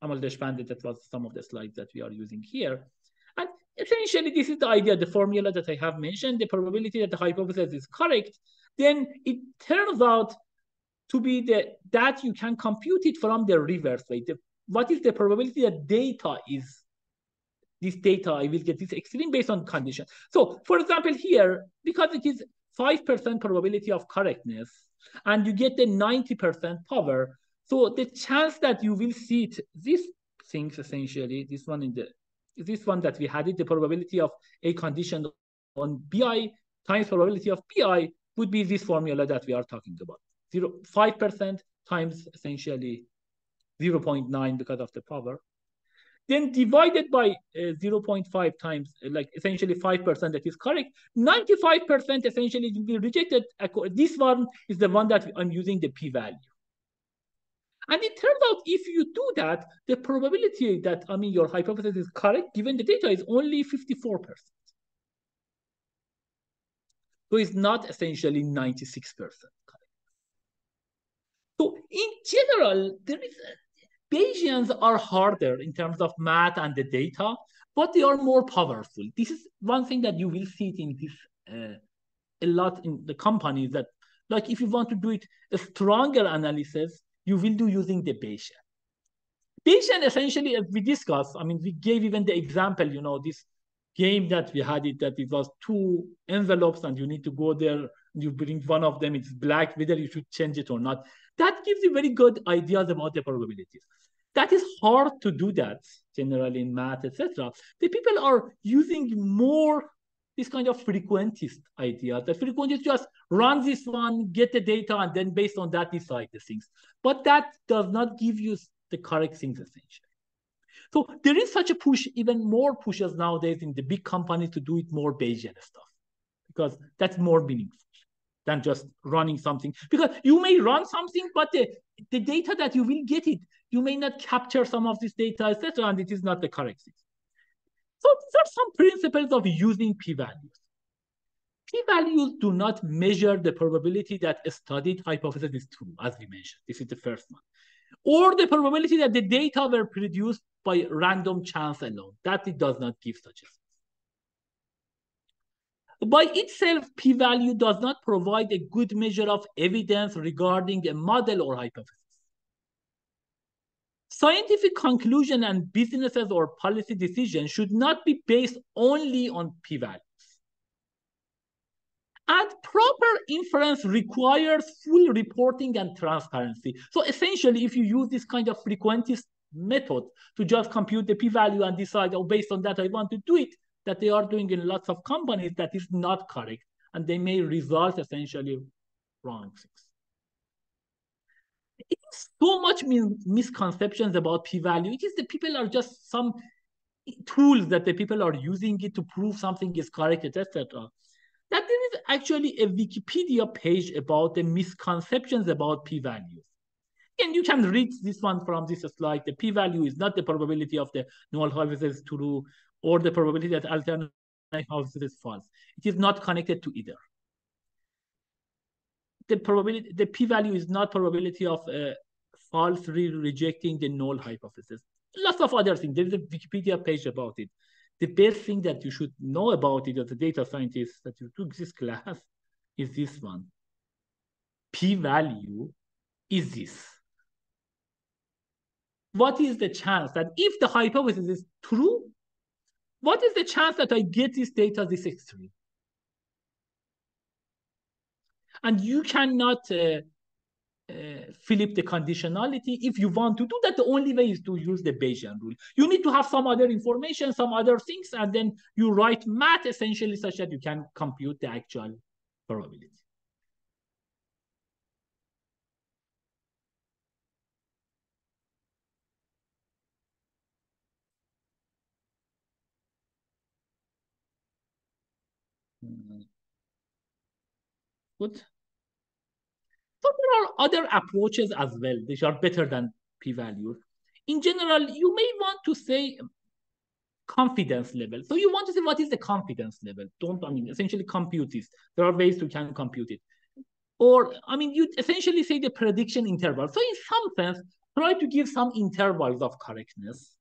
Amal Deshpande. That was some of the slides that we are using here. And essentially, this is the idea, the formula that I have mentioned, the probability that the hypothesis is correct. Then it turns out to be that you can compute it from the reverse way. What is the probability that data is, this data, I will get this extreme based on condition. So for example here, because it is 5% probability of correctness, and you get the 90% power, So the chance that you will see it, these things essentially, this one that we had it, the probability of a condition on BI times probability of BI would be this formula that we are talking about. 5% times essentially 0.9 because of the power. Then divided by 0.5 times, like essentially 5% that is correct. 95% essentially will be rejected. This one is the one that I'm using the p-value. And it turns out if you do that, the probability that, your hypothesis is correct, given the data, is only 54%. So it's not essentially 96% correct. So in general, Bayesians are harder in terms of math and the data, but they are more powerful. This is one thing that you will see it in this a lot in the companies, that like if you want to do it a stronger analysis, you will do using the Bayesian. Bayesian essentially, as we discussed, we gave even the example, this game that we had that it was 2 envelopes and you need to go there, you bring one of them, it's black, whether you should change it or not. That gives you very good ideas about the probabilities. That is hard to do that generally in math, etc. The people are using more this kind of frequentist idea. The frequentist just run this one, get the data, and then based on that decide the things. But that does not give you the correct things essentially. So there is such a push, even more pushes nowadays in the big companies to do it more Bayesian stuff, because that's more meaningful than just running something. Because you may run something, but the data that you will get you may not capture some of this data, etc., and it is not the correct thing. So these are some principles of using p-values. P-values do not measure the probability that a studied hypothesis is true, as we mentioned. This is the first one. Or the probability that the data were produced by random chance alone. That it does not give such a thing. By itself, p-value does not provide a good measure of evidence regarding a model or hypothesis. Scientific conclusion and businesses or policy decisions should not be based only on p-values. And proper inference requires full reporting and transparency. So essentially, if you use this kind of frequentist method to just compute the p-value and decide, oh, based on that, I want to do it, that they are doing in lots of companies, that is not correct. And they may result essentially wrong things. It is so much misconceptions about p-value. It is the people are just some tools that the people are using it to prove something is correct, etc. That there is actually a Wikipedia page about the misconceptions about p-values. And you can read this one from this slide. The p-value is not the probability of the null hypothesis is true or the probability that alternate hypothesis is false. It is not connected to either. The p-value is not probability of falsely rejecting the null hypothesis. Lots of other things. There is a Wikipedia page about it. The best thing that you should know about it as a data scientist that you took this class is this one. P-value is this. What is the chance that if the hypothesis is true, what is the chance that I get this data this extreme? And you cannot flip the conditionality. If you want to do that, the only way is to use the Bayesian rule. You need to have some other information, some other things, and then you write math essentially such that you can compute the actual probability. Good. So there are other approaches as well, which are better than p-values. In general, you may want to say confidence level. So you want to say what is the confidence level? Essentially compute this. There are ways you can compute it. Or, you essentially say the prediction interval. So in some sense, try to give some intervals of correctness.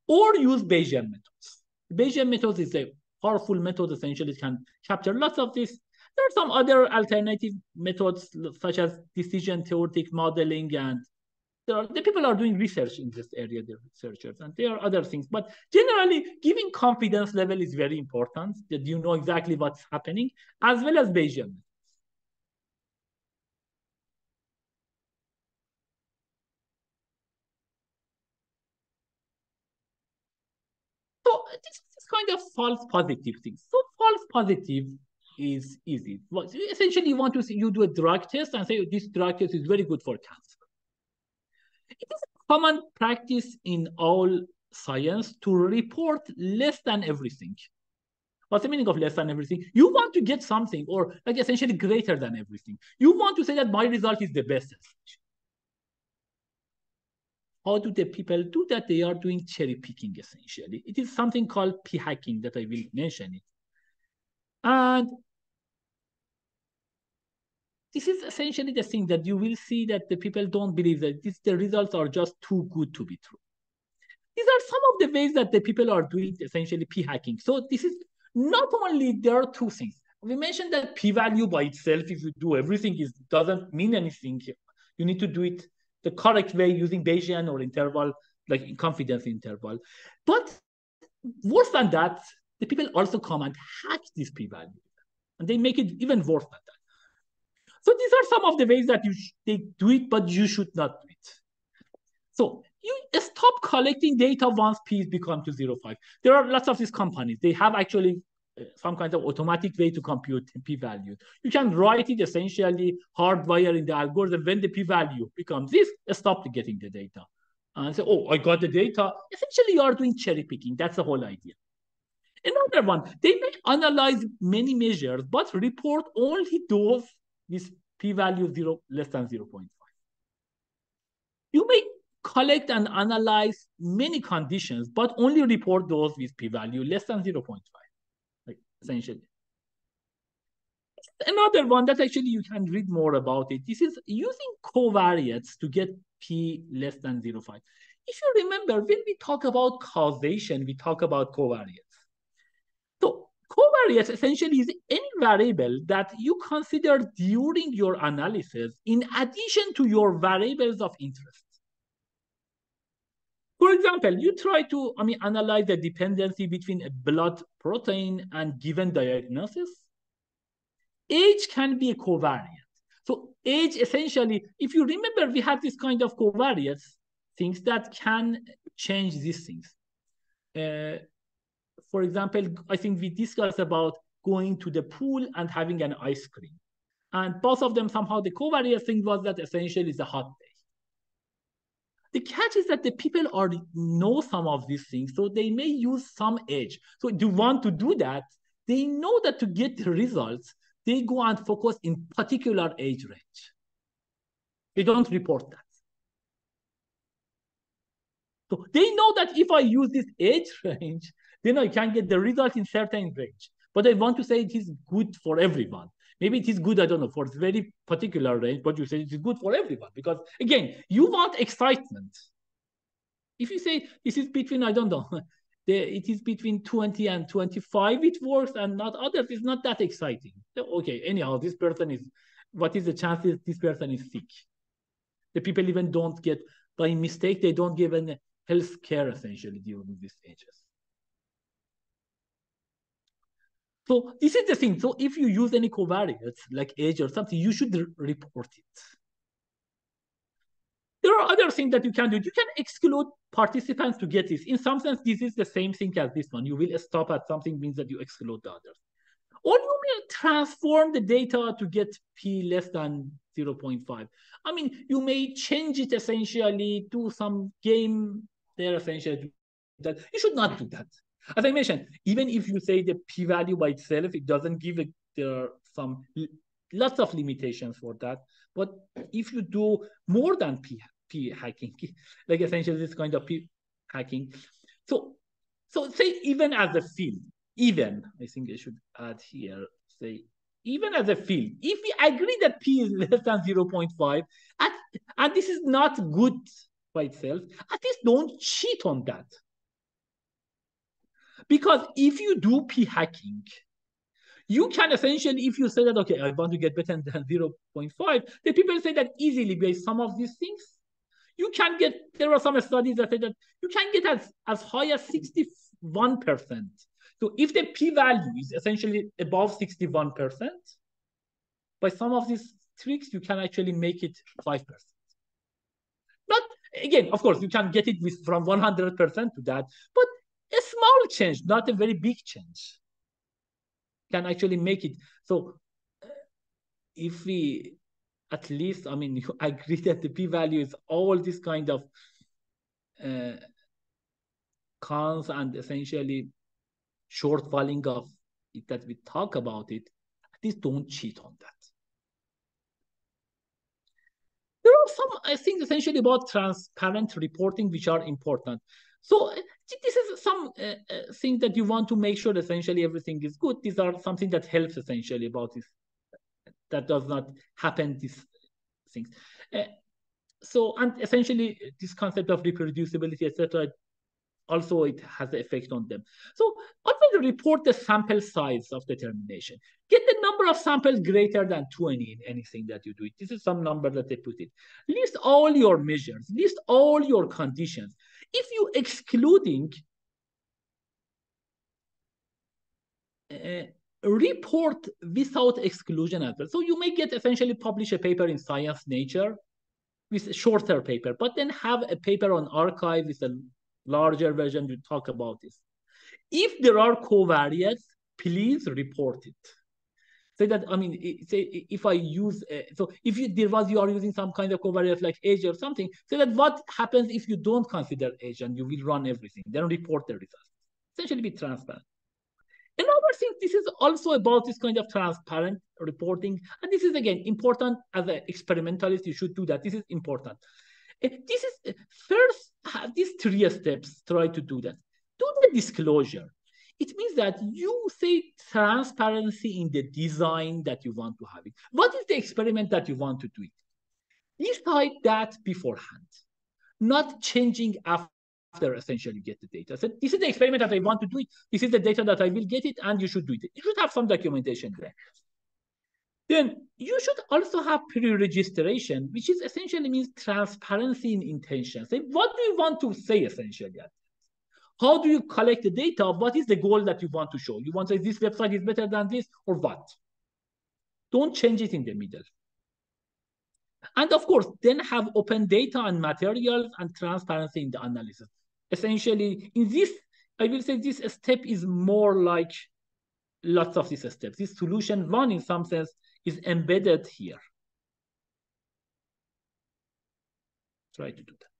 Or use Bayesian methods. Bayesian methods is a powerful method, essentially it can capture lots of this. There are some other alternative methods, such as decision theoretic modeling, and the people are doing research in this area, the researchers, and there are other things. But generally, giving confidence level is very important, that you know exactly what's happening, as well as Bayesian. So this is kind of false positive thing. So false positive is easy. Well, essentially, you do a drug test and say this drug test is very good for cancer. It is a common practice in all science to report less than everything. What's the meaning of less than everything? You want to get something, or like essentially greater than everything. You want to say that my result is the best. How do the people do that? They are doing cherry picking, essentially. It is something called p-hacking that I will mention it. And this is essentially the thing that you will see that the people don't believe that the results are just too good to be true. These are some of the ways that the people are doing essentially p-hacking. So this is not only, there are two things. We mentioned that p-value by itself, if you do everything, doesn't mean anything. You need to do it the correct way using Bayesian or interval, like confidence interval. But worse than that, the people also come and hack this p-value. And they make it even worse than that. So these are some of the ways that they do it, but you should not do it. So you stop collecting data once P becomes to 0.5. There are lots of these companies. They have actually some kind of automatic way to compute p-value. You can write it essentially hardwire in the algorithm. When the p-value becomes this, stop getting the data. And say, oh, I got the data. Essentially, you are doing cherry picking. That's the whole idea. Another one, they may analyze many measures, but report only those with p-value less than 0.5. You may collect and analyze many conditions, but only report those with p-value less than 0.5, like essentially. Another one that actually you can read more about it. This is using covariates to get p less than 0.5. If you remember, when we talk about causation, we talk about covariates. So covariates essentially is any variable that you consider during your analysis in addition to your variables of interest. For example, you try to analyze the dependency between a blood protein and given diagnosis. Age can be a covariate. So age essentially, if you remember, we have this kind of covariates, things that can change these things. For example, I think we discussed about going to the pool and having an ice cream. And both of them, somehow the covariate thing was that essentially it's a hot day. The catch is that the people already know some of these things, so they may use some age. So do you want to do that? They know that to get the results, they go and focus in particular age range. They don't report that. So they know that if I use this age range, then I can get the result in certain range. But I want to say it is good for everyone. Maybe it is good, I don't know, for a very particular range, but you say it is good for everyone. Because again, you want excitement. If you say this is between, I don't know, it is between 20 and 25, it works, and not others, it's not that exciting. So, okay, anyhow, this person is, what is the chances this person is sick? The people even don't get, by mistake, they don't give any health care essentially during these ages. So this is the thing. So if you use any covariates like age or something, you should report it. There are other things that you can do. You can exclude participants to get this. In some sense, this is the same thing as this one. You will stop at something means that you exclude the others. Or you may transform the data to get p less than 0.5. You may change it essentially to some game there essentially. That you should not do that. As I mentioned, even if you say the p-value by itself, it doesn't give it, there are lots of limitations for that. But if you do more than p-hacking, like essentially this kind of p-hacking, so say even as a field, I think I should add here, say even as a field, if we agree that p is less than 0.5, and this is not good by itself, at least don't cheat on that. Because if you do p-hacking, you can essentially, if you say that, okay, I want to get better than 0.5, the people say that easily by some of these things, you can get, there are some studies that say that you can get as high as 61%. So if the p-value is essentially above 61%, by some of these tricks, you can actually make it 5%. Not, again, of course, you can get it from 100% to that, but A small change, not a very big change, can actually make it. So if we at least, I mean, you agree that the p-value is all this kind of cons and essentially shortfalling of it that we talk about it, at least don't cheat on that. There are some things essentially about transparent reporting which are important. So this is some thing that you want to make sure essentially everything is good. These are something that helps essentially about this, that does not happen, these things. So, and essentially this concept of reproducibility, etc., also it has an effect on them. So always report the sample size of determination. Get the number of samples greater than 20 in anything that you do. This is some number that they put it. List all your measures, list all your conditions. If you excluding, report without exclusion as well. So you may get essentially publish a paper in Science Nature with a shorter paper, but then have a paper on arXiv with a larger version to talk about this. If there are covariates, please report it. Say that, I mean, say if I use, so if you are using some kind of covariate like age or something, say that what happens if you don't consider age and you will run everything, then report the results. Essentially be transparent. Another thing, this is also about this kind of transparent reporting. And this is, again, important as an experimentalist, you should do that. This is important. This is first, have these 3 steps, try to do that. Do the disclosure. It means that you say transparency in the design that you want to have it. What is the experiment that you want to do it? Decide that beforehand, not changing after essentially get the data. So this is the experiment that I want to do it. This is the data that I will get it, and you should do it. You should have some documentation there. Then you should also have pre-registration, which is essentially means transparency in intention. Say, what do you want to say essentially? How do you collect the data? What is the goal that you want to show? You want to say this website is better than this or what? Don't change it in the middle. And of course, then have open data and materials and transparency in the analysis. Essentially, in this, I will say this step is more like lots of these steps. This solution 1, in some sense, is embedded here. Try to do that.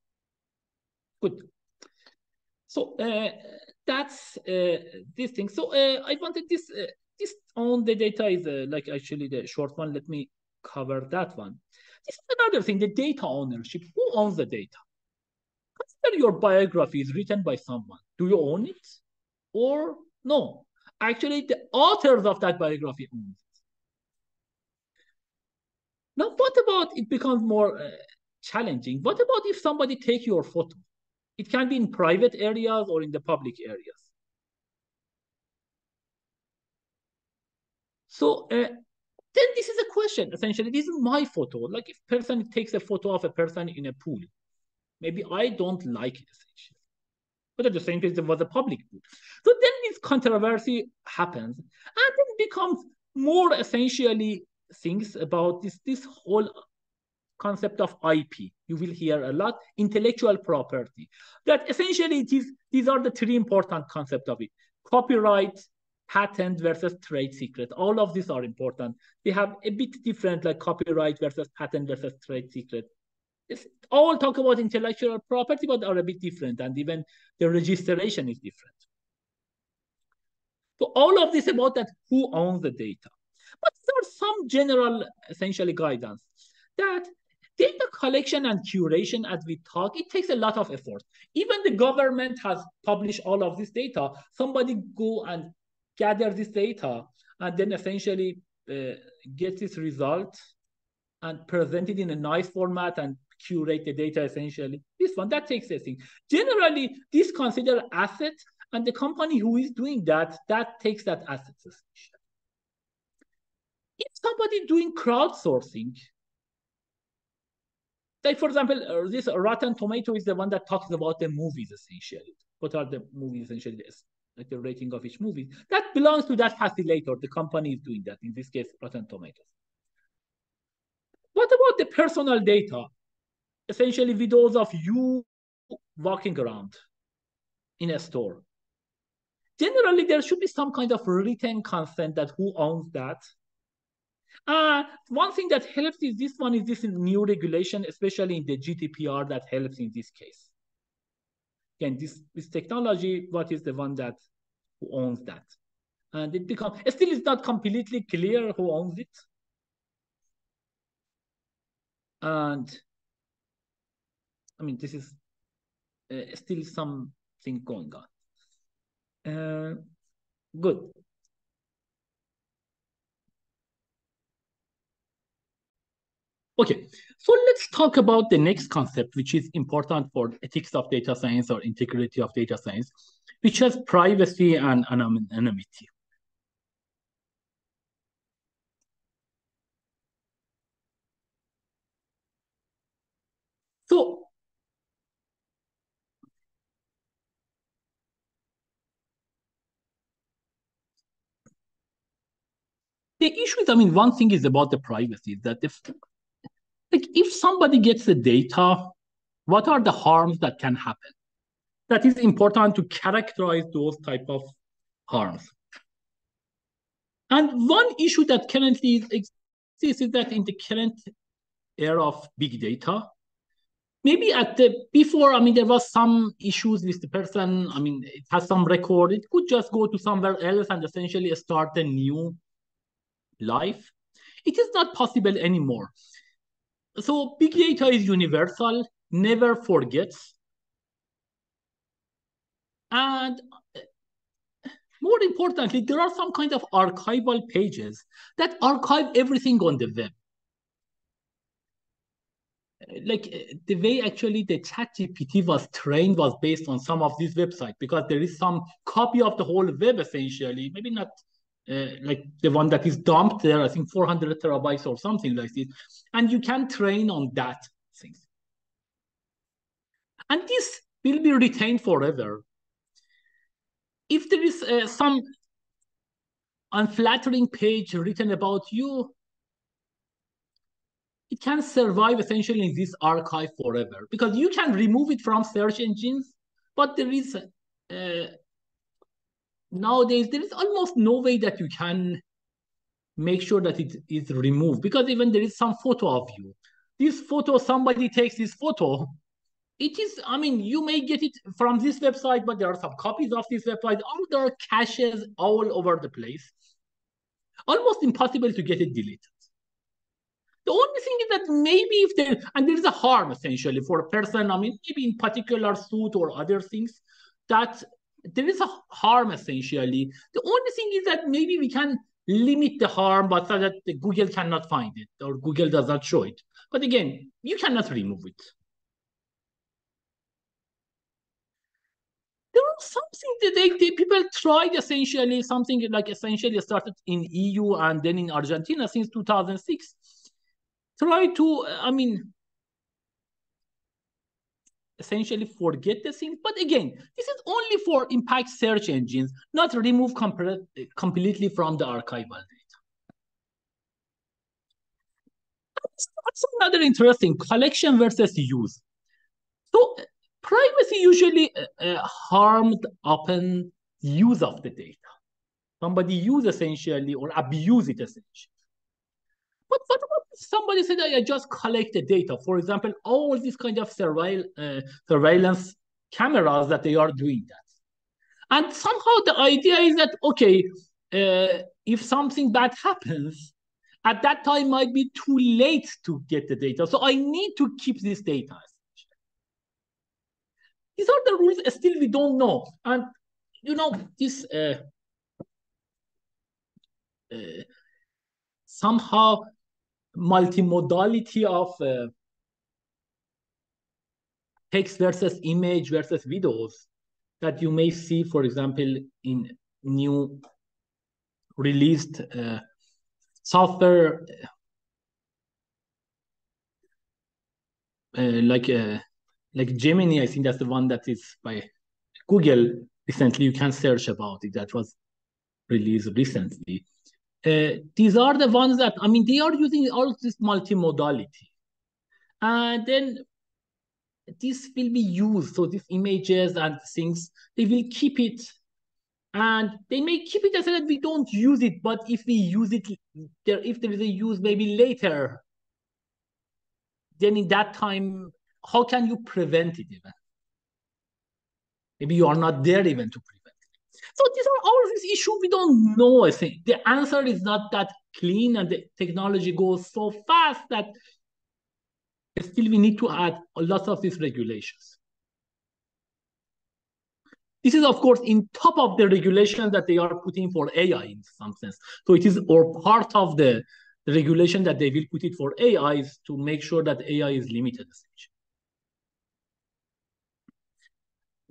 Good. So that's this thing. So I wanted this on the data is like actually the short one. Let me cover that one. This is another thing, the data ownership. Who owns the data? Consider your biography is written by someone. Do you own it? Or no? Actually, the authors of that biography own it. Now, what about it becomes more challenging? What about if somebody take your photo? It can be in private areas or in the public areas. So then this is a question, essentially. This is my photo. Like if a person takes a photo of a person in a pool, maybe I don't like it, essentially. But at the same time, there was a public pool. So then this controversy happens. And then it becomes more essentially things about this whole concept of IP. You will hear a lot, intellectual property. That essentially these are the 3 important concepts of it. Copyright, patent versus trade secret. All of these are important. They have a bit different, like copyright versus patent versus trade secret. It's all talk about intellectual property, but are a bit different, and even the registration is different. So all of this about that, who owns the data. But there are some general, essentially, guidance that data collection and curation, as we talk, it takes a lot of effort. Even the government has published all of this data. Somebody go and gather this data and then essentially get this result and present it in a nice format and curate the data essentially. This one, that takes a thing. Generally, this consider asset, and the company who is doing that takes that asset essentially. If somebody doing crowdsourcing, like for example, this Rotten Tomato is the one that talks about the movies essentially. What are the movies essentially? Like the rating of each movie. That belongs to that facilitator. The company is doing that. In this case, Rotten Tomatoes. What about the personal data? Essentially videos of you walking around in a store. Generally, there should be some kind of written consent that who owns that. One thing that helps is this new regulation, especially in the GDPR, that helps in this case. Again, this technology, what is the one that who owns that? And it becomes still is not completely clear who owns it. And I mean, this is still something going on. Good. Okay, so let's talk about the next concept, which is important for ethics of data science or integrity of data science, which is privacy and anonymity. So the issue is, I mean, one thing is about the privacy, that if somebody gets the data, what are the harms that can happen? That is important to characterize those type of harms. And one issue that currently exists is that in the current era of big data, maybe before, I mean, there was some issues with the person. I mean, it has some record. It could just go to somewhere else and essentially start a new life. It is not possible anymore. So big data is universal, never forgets. And more importantly, there are some kind of archival pages that archive everything on the web. Like the way actually the ChatGPT was trained was based on some of these websites, because there is some copy of the whole web essentially, maybe not like the one that is dumped there, I think 400 terabytes or something like this. And you can train on that things. And this will be retained forever. If there is some unflattering page written about you, it can survive essentially in this archive forever, because you can remove it from search engines, but there is nowadays there is almost no way that you can make sure that it is removed, because even there is some photo of you. This photo, somebody takes this photo, it is, I mean, you may get it from this website, but there are some copies of this website, all there are caches all over the place. Almost impossible to get it deleted. The only thing is that maybe if there, and there is a harm essentially for a person, I mean, maybe in particular suit or other things, that there is a harm essentially. The only thing is that maybe we can limit the harm, but so that the Google cannot find it or Google does not show it. But again, you cannot remove it. There was something that people tried essentially, something like essentially started in EU and then in Argentina since 2006. Try to, I mean, essentially forget the things. But again, this is only for impact search engines, not remove completely from the archival data. That's another interesting, collection versus use. So privacy usually harmed upon use of the data. Somebody use essentially or abuse it essentially. But what about somebody said, I just collect the data? For example, all these kind of surveillance cameras that they are doing that. And somehow the idea is that, okay, if something bad happens, at that time might be too late to get the data. So I need to keep this data. These are the rules still we don't know. And, you know, this somehow multimodality of text versus image versus videos that you may see, for example, in new released software like Gemini. I think that's the one that is by Google recently. You can search about it. That was released recently. These are the ones that, I mean, they are using all this multimodality. And then this will be used. So these images and things, they will keep it And they may keep it as that we don't use it, but if we use it, if there is a use maybe later, then in that time, how can you prevent it even? Maybe you are not there even to prevent it. So these are all these issues we don't know, I think. The answer is not that clean, and the technology goes so fast that still we need to add a lot of these regulations. This is, of course, in top of the regulation that they are putting for AI in some sense. So it is or part of the regulation that they will put it for AI is to make sure that AI is limited, essentially.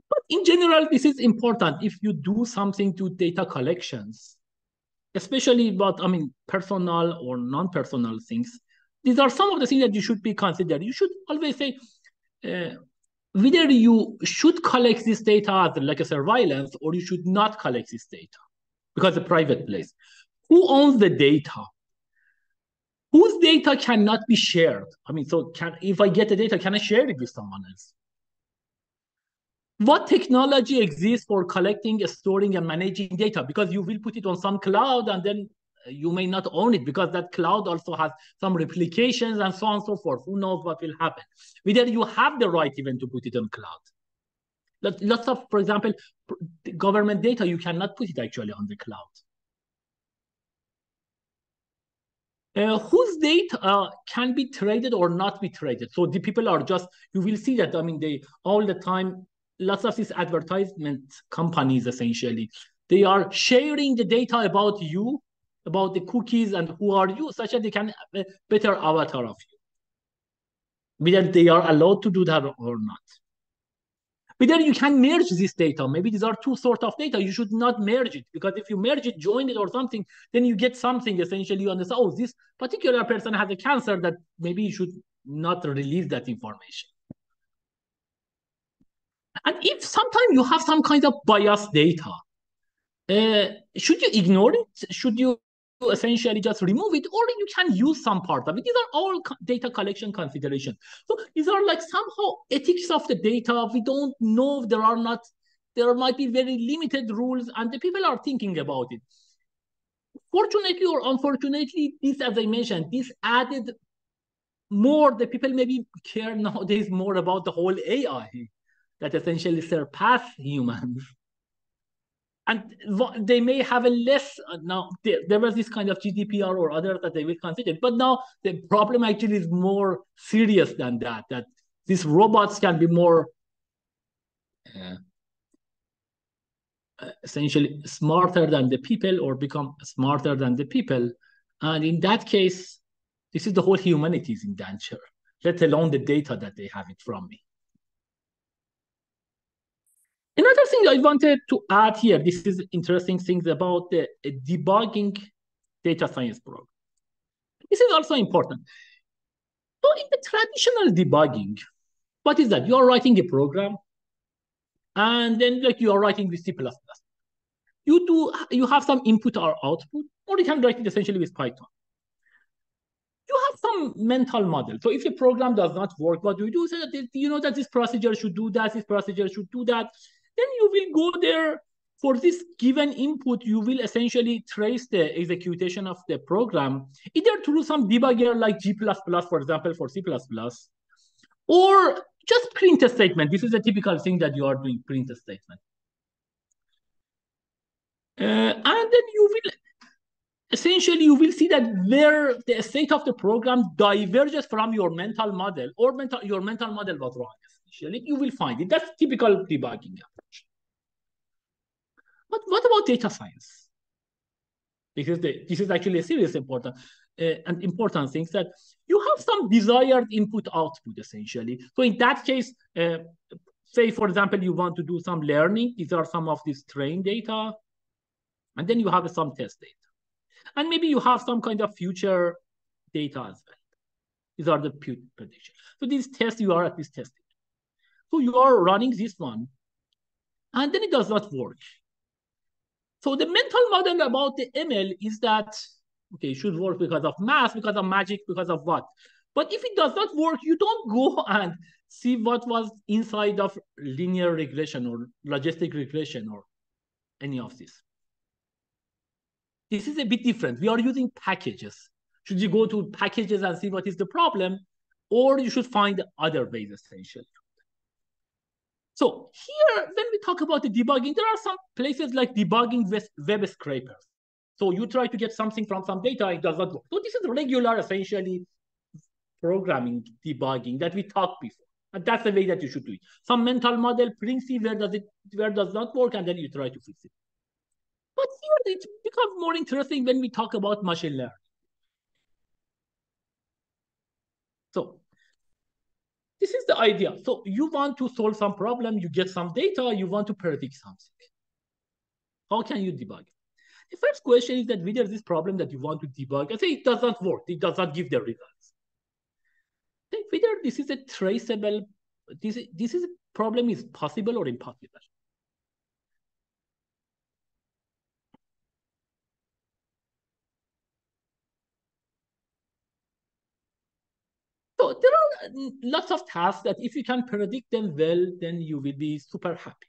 But in general, this is important. If you do something to data collections, especially about, personal or non-personal things, these are some of the things that you should be considered. You should always say, whether you should collect this data as like a surveillance or you should not collect this data because it's a private place. Who owns the data? Whose data cannot be shared? If I get the data, can I share it with someone else? What technology exists for collecting, storing, and managing data? Because you will put it on some cloud and then you may not own it because that cloud also has some replications and so on and so forth. Who knows what will happen? Whether you have the right even to put it on cloud. Lots of, for example, government data, you cannot put it actually on the cloud. Whose data can be traded or not be traded? So the people are just, you will see that, they all the time, lots of these advertisement companies, essentially, they are sharing the data about you, about the cookies and who are you, such that they can have a better avatar of you. Whether they are allowed to do that or not. Whether you can merge this data. Maybe these are two sorts of data. You should not merge it, because if you merge it, join it or something, then you get something, essentially, you understand, oh, this particular person has a cancer that maybe you should not release that information. And if sometimes you have some kind of biased data, should you ignore it? Should you essentially just remove it, or you can use some part of it? These are all data collection considerations. So these are like somehow ethics of the data. We don't know. There might be very limited rules, and the people are thinking about it. Fortunately or unfortunately, this, as I mentioned, this added more. The people maybe care nowadays more about the whole AI that essentially surpass humans. And they may have a less, now there was this kind of GDPR or others that they will consider, but now the problem actually is more serious than that these robots can be more essentially smarter than the people or become smarter than the people. And in that case, this is the whole humanity is in danger, let alone the data that they have it from me. Another thing I wanted to add here, this is interesting things about the debugging data science program. This is also important. So in the traditional debugging, what is that? You are writing a program, and then like you are writing with C++. You have some input or output, or you can write it essentially with Python. You have some mental model. So if the program does not work, what do you do? So that you know that this procedure should do that, this procedure should do that. Then you will go there for this given input. You will essentially trace the execution of the program, either through some debugger like G++, for example, for C++, or just print a statement. This is a typical thing that you are doing, print a statement. And then you will essentially, you will see that where the state of the program diverges from your mental model, or your mental model was wrong, essentially, you will find it. That's typical debugging approach. But what about data science? Because this is actually a serious important thing, that you have some desired input-output, essentially. So in that case, say, for example, you want to do some learning. These are some of these trained data. And then you have some test data. And maybe you have some kind of future data as well. These are the predictions. So these tests, you are at this testing. So you are running this one, and then it does not work. So the mental model about the ML is that, okay, it should work because of math, because of magic, because of what? But if it does not work, you don't go and see what was inside of linear regression or logistic regression or any of this. This is a bit different. We are using packages. Should you go to packages and see what is the problem, or you should find other ways essentially. So here, when we talk about the debugging, there are some places like debugging web scrapers. So you try to get something from some data, it does not work. So this is regular, essentially, programming debugging that we talked before. And that's the way that you should do it. Some mental model brings you where does not work, and then you try to fix it. But here it becomes more interesting when we talk about machine learning. So this is the idea. So you want to solve some problem, you get some data, you want to predict something. How can you debug? The first question is that whether this problem that you want to debug, I say it does not work, it does not give the results. Then whether this is a traceable, this is a problem is possible or impossible. So there are lots of tasks that if you can predict them well, then you will be super happy.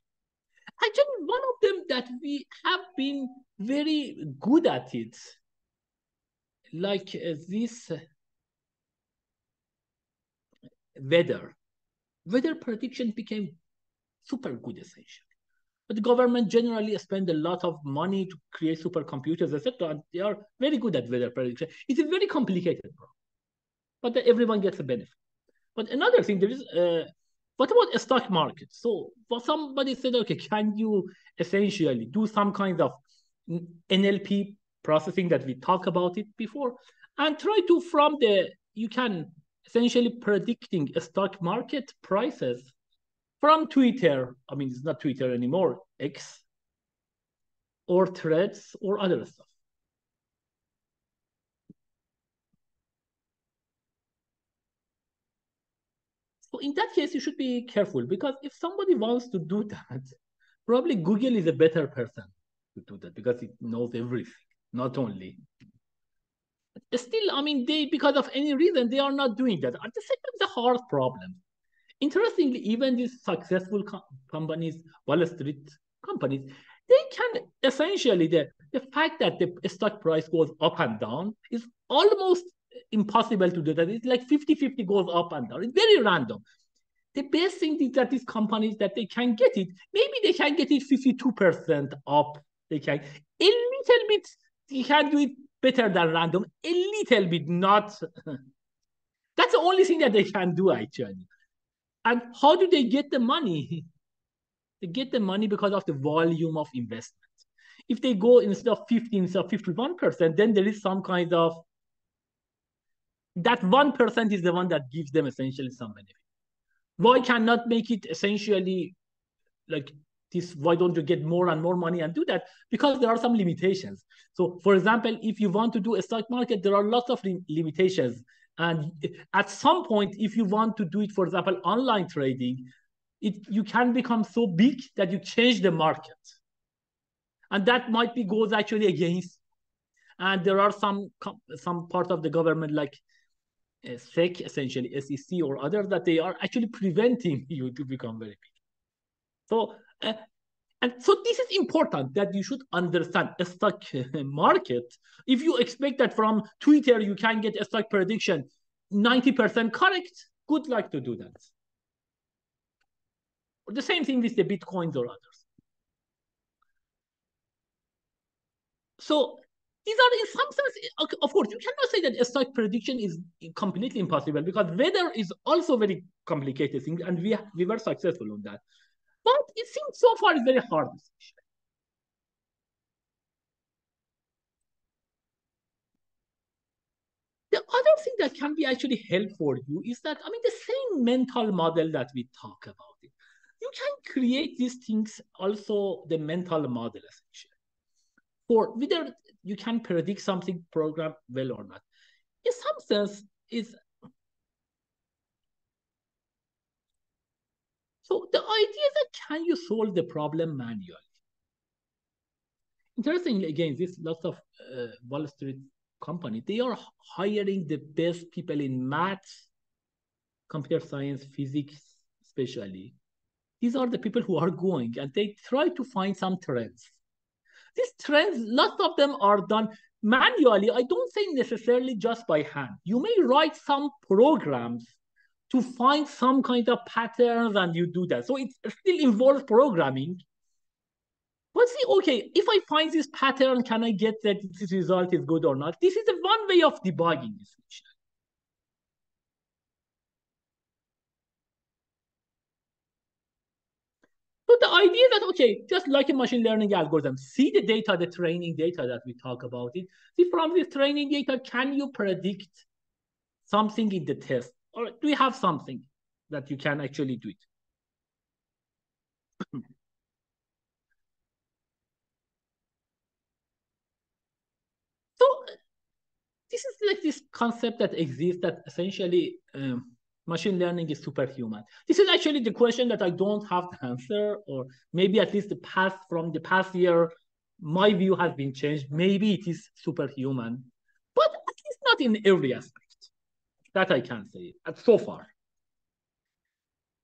Actually, one of them that we have been very good at it, like this weather prediction became super good essentially. But the government generally spend a lot of money to create supercomputers, etc. And they are very good at weather prediction. It's a very complicated problem, but everyone gets a benefit. But another thing, there is what about a stock market? So for somebody said, okay, can you essentially do some kind of NLP processing that we talked about it before, and try to you can essentially predicting a stock market prices from Twitter. I mean, it's not Twitter anymore, X, or Threads, or other stuff. So in that case, you should be careful, because if somebody wants to do that, probably Google is a better person to do that, because it knows everything, not only. Still, I mean, because of any reason, they are not doing that. At the same time, it's a hard problem. Interestingly, even these successful companies, Wall Street companies, they can essentially, the fact that the stock price goes up and down is almost impossible to do that. It's like 50-50 goes up and down. It's very random. The best thing is that these companies that they can get it, maybe they can get it 52% up. They can a little bit, they can do it better than random, a little bit, not. That's the only thing that they can do actually. And how do they get the money? They get the money because of the volume of investment. If they go instead of 15, instead of 51%, then there is some kind of, that 1% is the one that gives them essentially some benefit. Why cannot make it essentially like this? Why don't you get more and more money and do that? Because there are some limitations. So for example, if you want to do a stock market, there are lots of limitations. And at some point, if you want to do it, for example, online trading, you can become so big that you change the market. And that might be goes actually against. And there are some part of the government like SEC, essentially SEC or others, that they are actually preventing you to become very big. So, and so this is important, that you should understand a stock market. If you expect that from Twitter you can get a stock prediction 90% correct, good luck to do that. The same thing with the Bitcoins or others. So these are, in some sense, of course, you cannot say that a stock prediction is completely impossible, because weather is also very complicated thing, and we were successful on that. But it seems so far it's very hard. The other thing that can be actually helpful for you is that, I mean, the same mental model that we talk about it, you can create these things also, the mental model essentially, for whether you can predict something program well or not. In some sense, is so the idea is that can you solve the problem manually? Interestingly, again, this lots of Wall Street company, they are hiring the best people in math, computer science, physics, especially. These are the people who are going, and they try to find some trends. These trends, lots of them are done manually. I don't say necessarily just by hand. You may write some programs to find some kind of patterns and you do that. So it still involves programming. But see, okay, if I find this pattern, can I get that this result is good or not? This is one way of debugging, essentially. So the idea that, okay, just like a machine learning algorithm, see the data, the training data that we talk about it. See from this training data, can you predict something in the test? Or do you have something that you can actually do it? So this is like this concept that exists that essentially machine learning is superhuman. This is actually the question that I don't have the answer, or maybe at least from the past year, my view has been changed. Maybe it is superhuman, but at least not in every aspect. That I can say so far.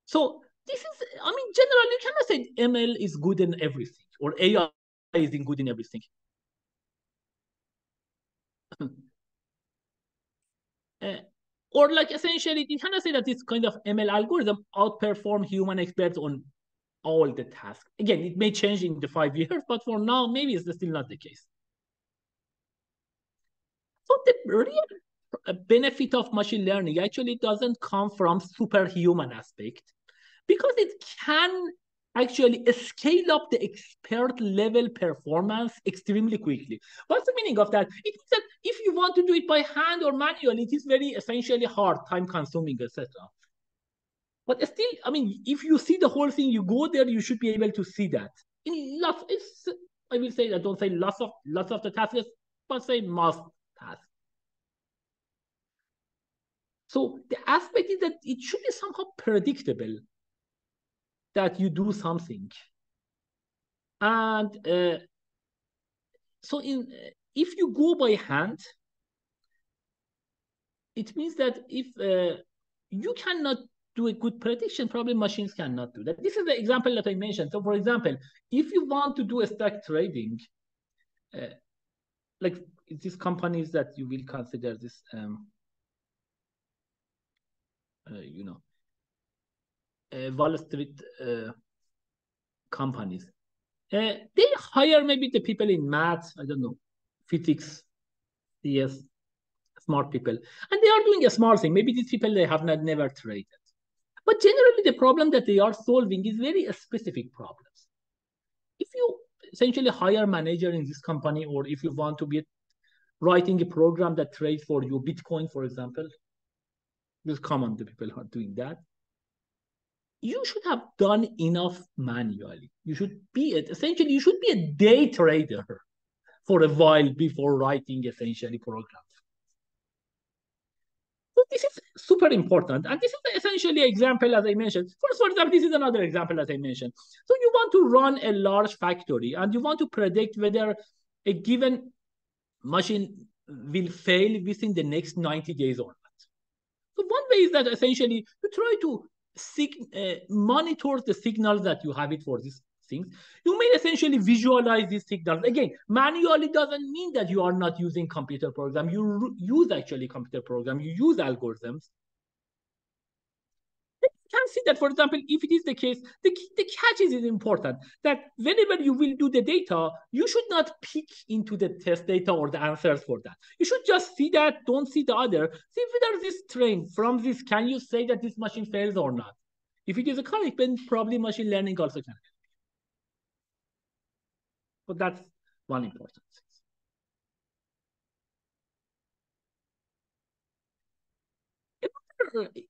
So this is, I mean, generally, you cannot say ML is good in everything or AI is good in everything. uh, or like essentially, you cannot say that this kind of ML algorithm outperform human experts on all the tasks. Again, it may change in the 5 years, but for now, maybe it's still not the case. So the real benefit of machine learning actually doesn't come from superhuman aspect, because it can actually scale up the expert level performance extremely quickly. What's the meaning of that? It means that if you want to do it by hand or manually, it is very essentially hard, time consuming, etc. But still, I mean, if you see the whole thing, you go there, you should be able to see that. In lots, I will say, I don't say lots of the tasks, but say most tasks. So the aspect is that it should be somehow predictable that you do something. And so if you go by hand, it means that if you cannot do a good prediction, probably machines cannot do that. This is the example that I mentioned. So for example, if you want to do a stock trading, like these companies that you will consider this, Wall Street companies, they hire maybe the people in math, I don't know, physics, CS, smart people, and they are doing a small thing. Maybe these people, they have not never traded. But generally, the problem that they are solving is very specific problems. If you essentially hire a manager in this company, or if you want to be writing a program that trades for you, Bitcoin, for example, it's common, the people are doing that. You should have done enough manually. You should be essentially, you should be a day trader for a while before writing essentially programs. So this is super important. And this is essentially an example, as I mentioned. For example, this is another example, as I mentioned. So you want to run a large factory and you want to predict whether a given machine will fail within the next 90 days or not. So one way is that essentially you try to monitor the signals that you have it for these things. You may essentially visualize these signals. Again, manually doesn't mean that you are not using computer program. You use actually computer program. You use algorithms. You can see that, for example, if it is the case, the catch is important, that whenever you will do the data, you should not peek into the test data or the answers for that. You should just see that, don't see the other. See whether this train from this, can you say that this machine fails or not? If it is a correct, then probably machine learning also can. So that's one important thing.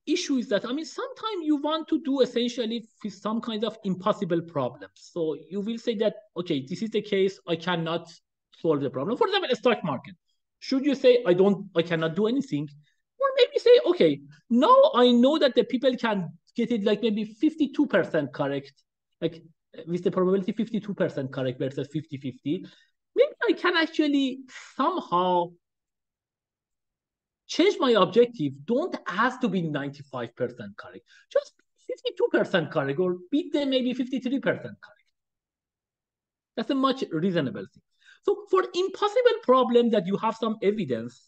Issue is that, I mean, sometimes you want to do essentially some kind of impossible problems. So you will say that, okay, this is the case, I cannot solve the problem. For example, a stock market. Should you say, I cannot do anything? Or maybe say, okay, now I know that the people can get it like maybe 52% correct, like with the probability 52% correct versus 50-50. Maybe I can actually somehow change my objective. Don't ask to be 95% correct. Just 52% correct, or beat them maybe 53% correct. That's a much reasonable thing. So for impossible problem that you have some evidence,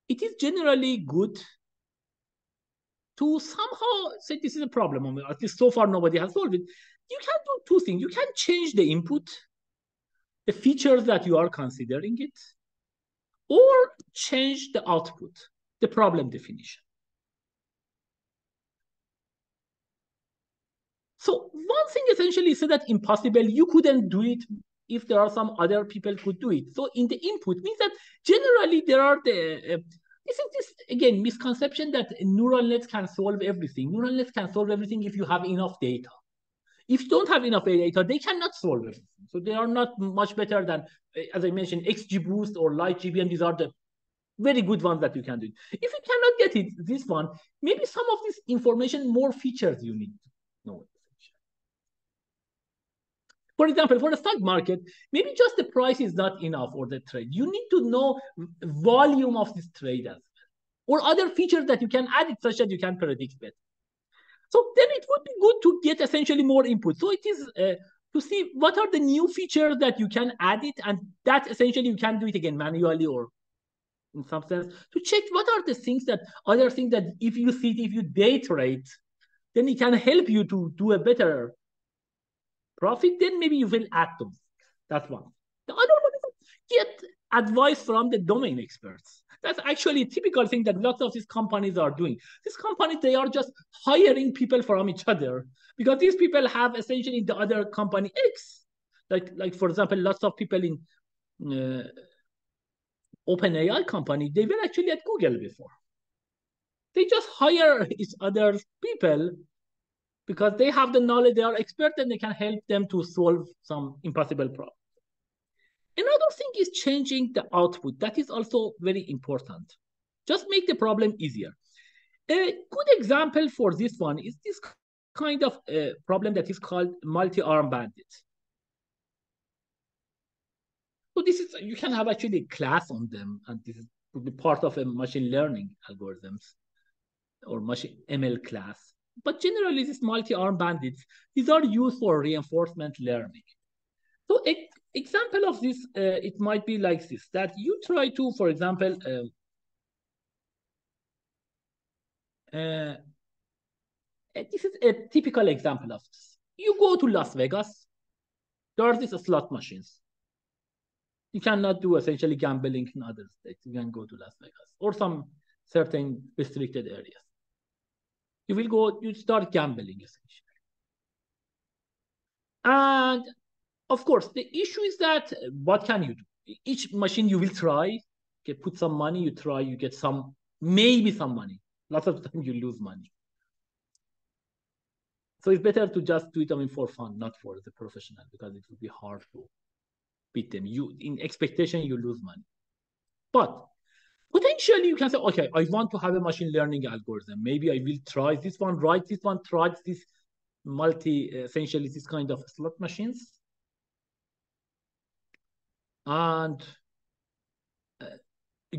it is generally good to somehow say this is a problem. I mean, at least so far nobody has solved it. You can do two things. You can change the input, the features that you are considering it, or change the output, the problem definition. So one thing essentially is that impossible, you couldn't do it if there are some other people could do it. So in the input means that generally there are this again misconception that neural nets can solve everything. Neural nets can solve everything if you have enough data. If you don't have enough data, they cannot solve everything. So they are not much better than, as I mentioned, XGBoost or LightGBM. These are the very good ones that you can do. If you cannot get it, this one, maybe some of this information, more features you need to know. For example, for the stock market, maybe just the price is not enough for the trade. You need to know volume of this trade as well, or other features that you can add it such that you can predict better. So then it would be good to get essentially more input. So it is to see what are the new features that you can add it, and that essentially you can do it again manually or in some sense to check what are the things that other things that if you see it, if you day trade, then it can help you to do a better profit. Then maybe you will add them. That's one. The other one is get advice from the domain experts. That's actually a typical thing that lots of these companies are doing. These companies, they are just hiring people from each other because these people have essentially the other company X. Like for example, lots of people in OpenAI company, they were actually at Google before. They just hire each other's people because they have the knowledge, they are experts, and they can help them to solve some impossible problem. Another thing is changing the output. That is also very important. Just make the problem easier. A good example for this one is this kind of problem that is called multi-arm bandit. So this is, you can have actually a class on them, and this would be part of a machine learning algorithms or machine ML class. But generally, these multi-arm bandits, these are used for reinforcement learning. So an example of this, it might be like this, that you try to, for example, this is a typical example of this. You go to Las Vegas, there are these slot machines. You cannot do essentially gambling in other states. You can go to Las Vegas or some certain restricted areas. You will go, you start gambling essentially. And of course, the issue is that what can you do? Each machine you will try, okay, put some money, you try, you get some, maybe some money. Lots of times you lose money. So it's better to just do it for fun, not for the professional, because it would be hard to beat them. You, in expectation, you lose money. But potentially you can say, okay, I want to have a machine learning algorithm. Maybe I will try this one, write this one, try this essentially this kind of slot machines. And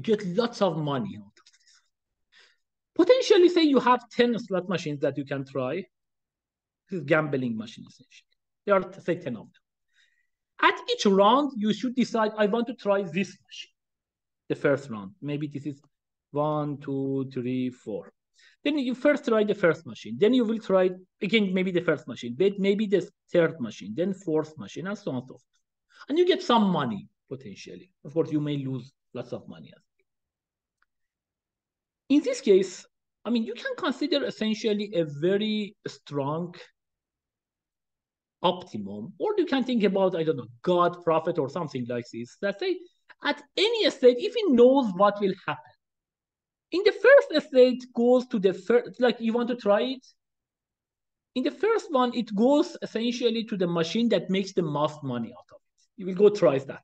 get lots of money out of this. Potentially, say you have 10 slot machines that you can try. This is gambling machine, essentially. There are, say, 10 of them. At each round, you should decide, I want to try this machine. The first round. Maybe this is 1, 2, 3, 4. Then you first try the first machine. Then you will try, again, maybe the first machine, but maybe the third machine, then fourth machine, and so on and so forth. And you get some money, potentially. Of course, you may lose lots of money. In this case, I mean, you can consider essentially a very strong optimum, or you can think about, I don't know, God, prophet, or something like this, that say, at any state, if he knows what will happen, in the first state goes to the first, like you want to try it. In the first one, it goes essentially to the machine that makes the most money out of it. You will go try that.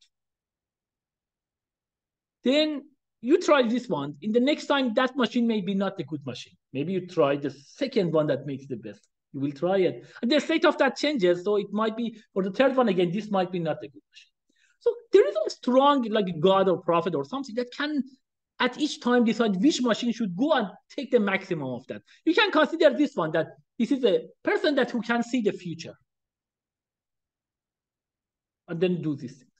Then you try this one. In the next time, that machine may be not a good machine. Maybe you try the second one that makes the best. You will try it. And the state of that changes. So it might be, for the third one again, this might be not a good machine. So there is a strong, like a God or prophet or something that can, at each time, decide which machine should go and take the maximum of that. You can consider this one, that this is a person that who can see the future. and then do these things.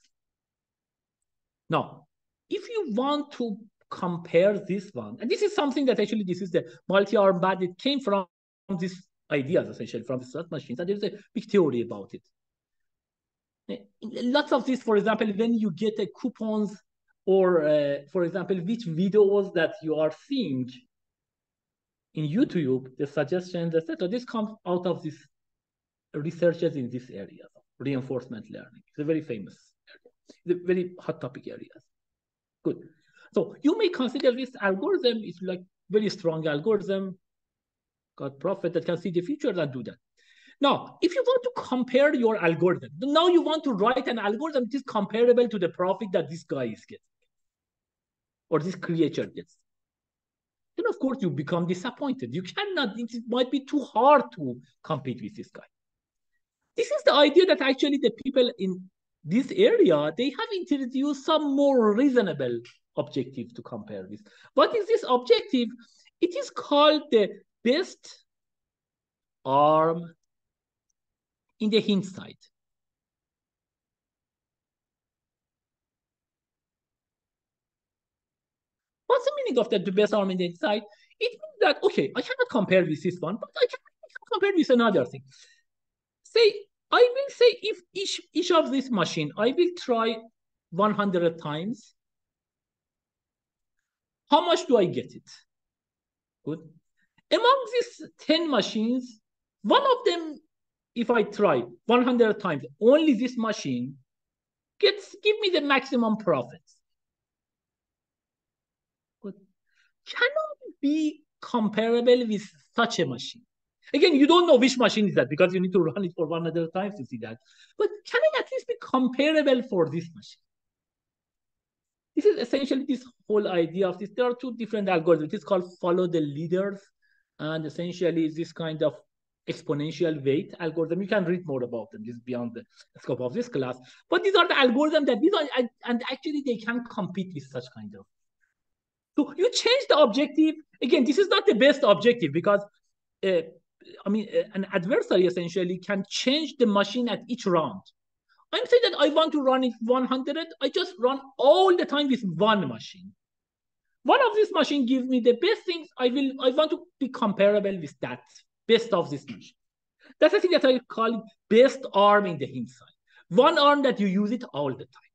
Now, if you want to compare this one, and this is something that actually this is the multi-arm bad, it came from these ideas, essentially, from the slot machines, and there's a big theory about it. Lots of this, for example, when you get a coupons or, for example, which videos that you are seeing in YouTube, the suggestions, etc. This comes out of these researchers in this area, reinforcement learning. It's a very famous area. It's a very hot topic area. Good. So you may consider this algorithm is like very strong algorithm, got profit that can see the future and do that. Now, if you want to compare your algorithm, now you want to write an algorithm that is comparable to the profit that this guy is getting or this creature gets. Then, of course, you become disappointed. You cannot, it might be too hard to compete with this guy. This is the idea that actually the people in this area, they have introduced some more reasonable objective to compare with. What is this objective? It is called the best arm in the hindsight. What's the meaning of that, the best arm in the hindsight? It means that, okay, I cannot compare with this one, but I can compare with another thing. Say, I will say if each of this machine, I will try 100 times, how much do I get it? Good. Among these 10 machines, one of them, if I try 100 times, only this machine give me the maximum profits. Good. Cannot be comparable with such a machine. Again, you don't know which machine is that because you need to run it for 100 times to see that. But can it at least be comparable for this machine? This is essentially this whole idea of this. There are two different algorithms. It's called follow the leaders, and essentially this kind of exponential weight algorithm. You can read more about them. This is beyond the scope of this class. But these are the algorithms that these are, and actually they can compete with such kind of. So you change the objective. Again, this is not the best objective because an adversary essentially can change the machine at each round. I'm saying that I want to run it 100. I just run all the time with one machine. One of these machines gives me the best things. I want to be comparable with that best of this machine. That's the thing that I call best arm in the hindsight. One arm that you use it all the time.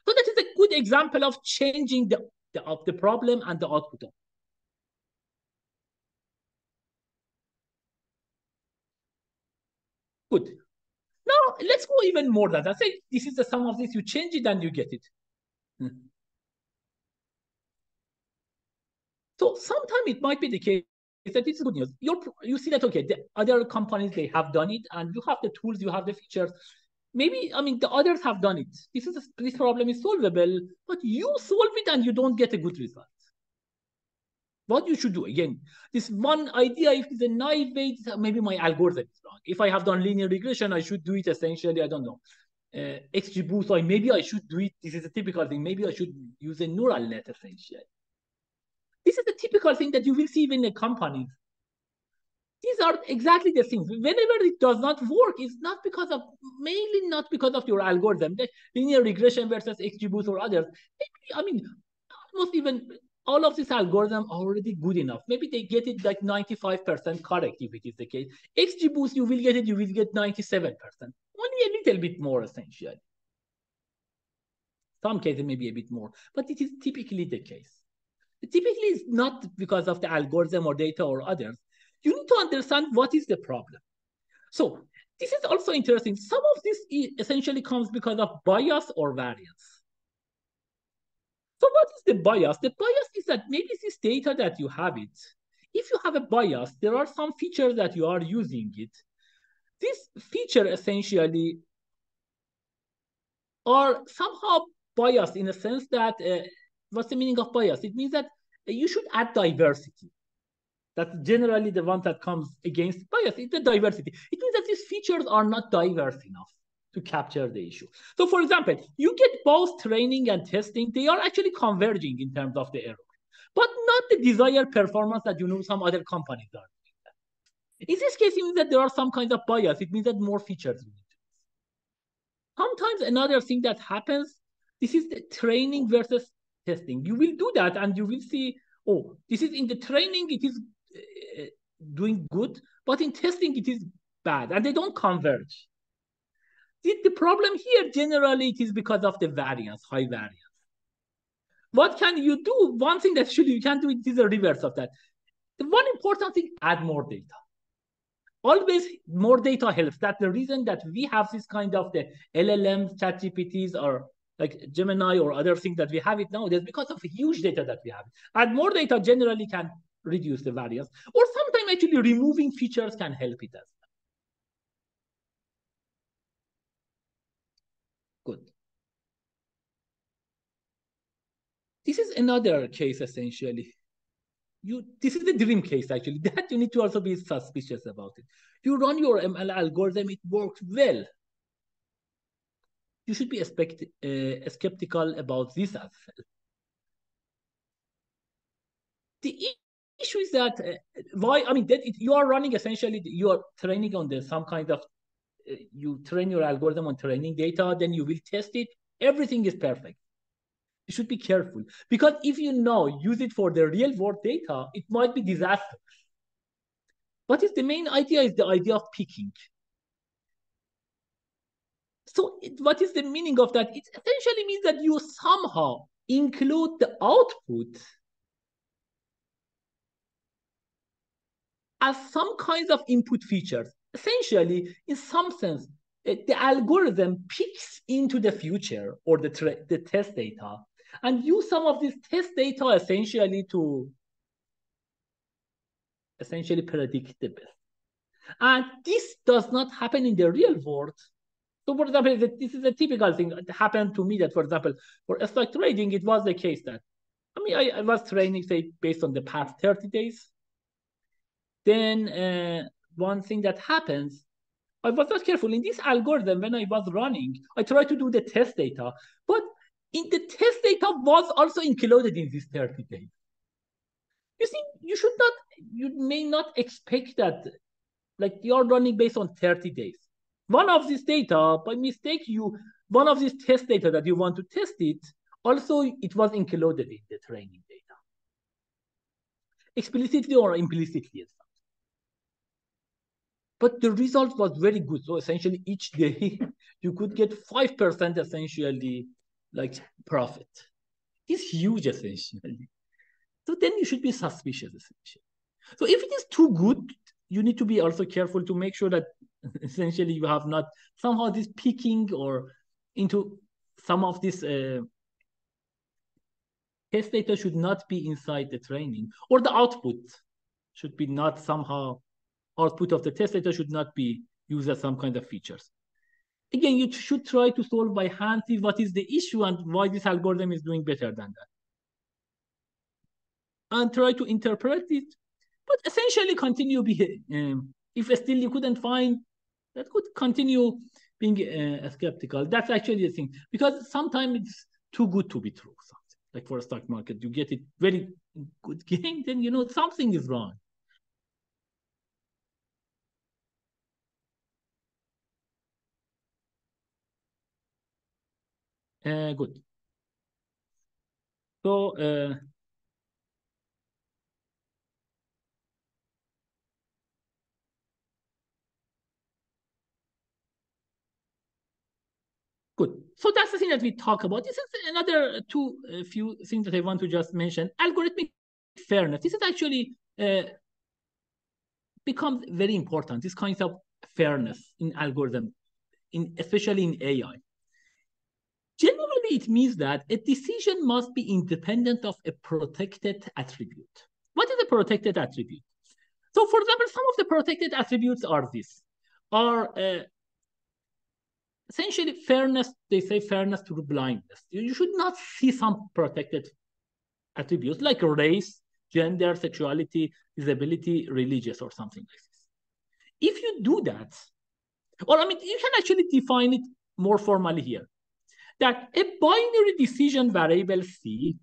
So that is a good example of changing the problem and the output of. Good. Now, let's go even more than that. Say this is the sum of this. You change it and you get it. So sometimes it might be the case that it's good news. You see that, okay, the other companies, they have done it, and you have the tools, you have the features. Maybe, the others have done it. This problem is solvable, but you solve it and you don't get a good result. What you should do, again, this one idea, if it's a naive way, maybe my algorithm is wrong. If I have done linear regression, I should do it essentially, I don't know, XGBoost, or maybe I should do it, this is a typical thing, maybe I should use a neural net essentially. This is the typical thing that you will see even in companies. These are exactly the things. Whenever it does not work, it's not because of, mainly not because of your algorithm, the linear regression versus XGBoost or others. Maybe, almost even all of this algorithm are already good enough. Maybe they get it like 95% correct if it is the case. XGBoost, you will get 97%. Only a little bit more essentially. Some cases maybe a bit more, but it is typically the case. Typically, it's not because of the algorithm or data or others. You need to understand what is the problem. So this is also interesting. Some of this essentially comes because of bias or variance. So what is the bias? The bias is that maybe this data that you have it, if you have a bias, there are some features that you are using it. This feature essentially are somehow biased in a sense that, what's the meaning of bias? It means that you should add diversity. That's generally the one that comes against bias. It's the diversity. It means that these features are not diverse enough to capture the issue. So for example, you get both training and testing. They are actually converging in terms of the error, but not the desired performance that some other companies are doing. In this case, it means that there are some kinds of bias. It means that more features. Sometimes another thing that happens, this is the training versus testing. You will do that and you will see, oh, this is in the training, it is doing good, but in testing, it is bad, and they don't converge. The problem here, generally, it is because of the variance, high variance. What can you do? One thing that actually you can do, it is a reverse of that. The one important thing, add more data. Always more data helps. That's the reason that we have this kind of the LLMs, ChatGPTs, or like Gemini or other things that we have it nowadays, because of huge data that we have. Add more data generally can reduce the variance, or sometimes actually removing features can help it as well. Good. This is another case essentially. This is the dream case actually, that you need to also be suspicious about it. You run your ML algorithm, it works well. You should be skeptical about this as well. The issue is that why, I mean, that you are running essentially, you are training on some kind of, you train your algorithm on training data, then you will test it. Everything is perfect. You should be careful, because if you know, use it for the real world data, it might be disastrous. What is the main idea is the idea of picking. So what is the meaning of that? It essentially means that you somehow include the output as some kinds of input features. Essentially, in some sense, the algorithm picks into the future or the test data and use some of this test data essentially to essentially predict the best. And this does not happen in the real world. So, for example, this is a typical thing that happened to me that, for example, for stock trading, it was the case that, I mean, I was training, say, based on the past 30 days. Then one thing that happens, I was not careful. In this algorithm, when I was running, I tried to do the test data, but in the test data was also included in this 30 days. You see, you may not expect that, like you're running based on 30 days. One of these data, by mistake, one of these test data that you want to test it, also it was included in the training data. Explicitly or implicitly. But the result was very good. So essentially each day you could get 5% essentially like profit. It's huge essentially. So then you should be suspicious essentially. So if it is too good, you need to be also careful to make sure that essentially you have not somehow this peaking or into some of this test data should not be inside the training, or the output should be not somehow, output of the test data should not be used as some kind of features. Again, you should try to solve by hand, see what is the issue and why this algorithm is doing better than that. And try to interpret it, but essentially continue if still you couldn't find, that could continue being skeptical. That's actually the thing, because sometimes it's too good to be true. Something like for a stock market, you get it very good gain, then you know something is wrong. Good. So good. So that's the thing that we talk about. This is another few things that I want to just mention. Algorithmic fairness. This is actually becomes very important. This kind of fairness in algorithm, especially in AI. Generally, it means that a decision must be independent of a protected attribute. What is a protected attribute? So, for example, some of the protected attributes are this: are essentially fairness. They say fairness to blindness. You should not see some protected attributes like race, gender, sexuality, disability, religious, or something like this. If you do that, or I mean, you can actually define it more formally here, that a binary decision variable C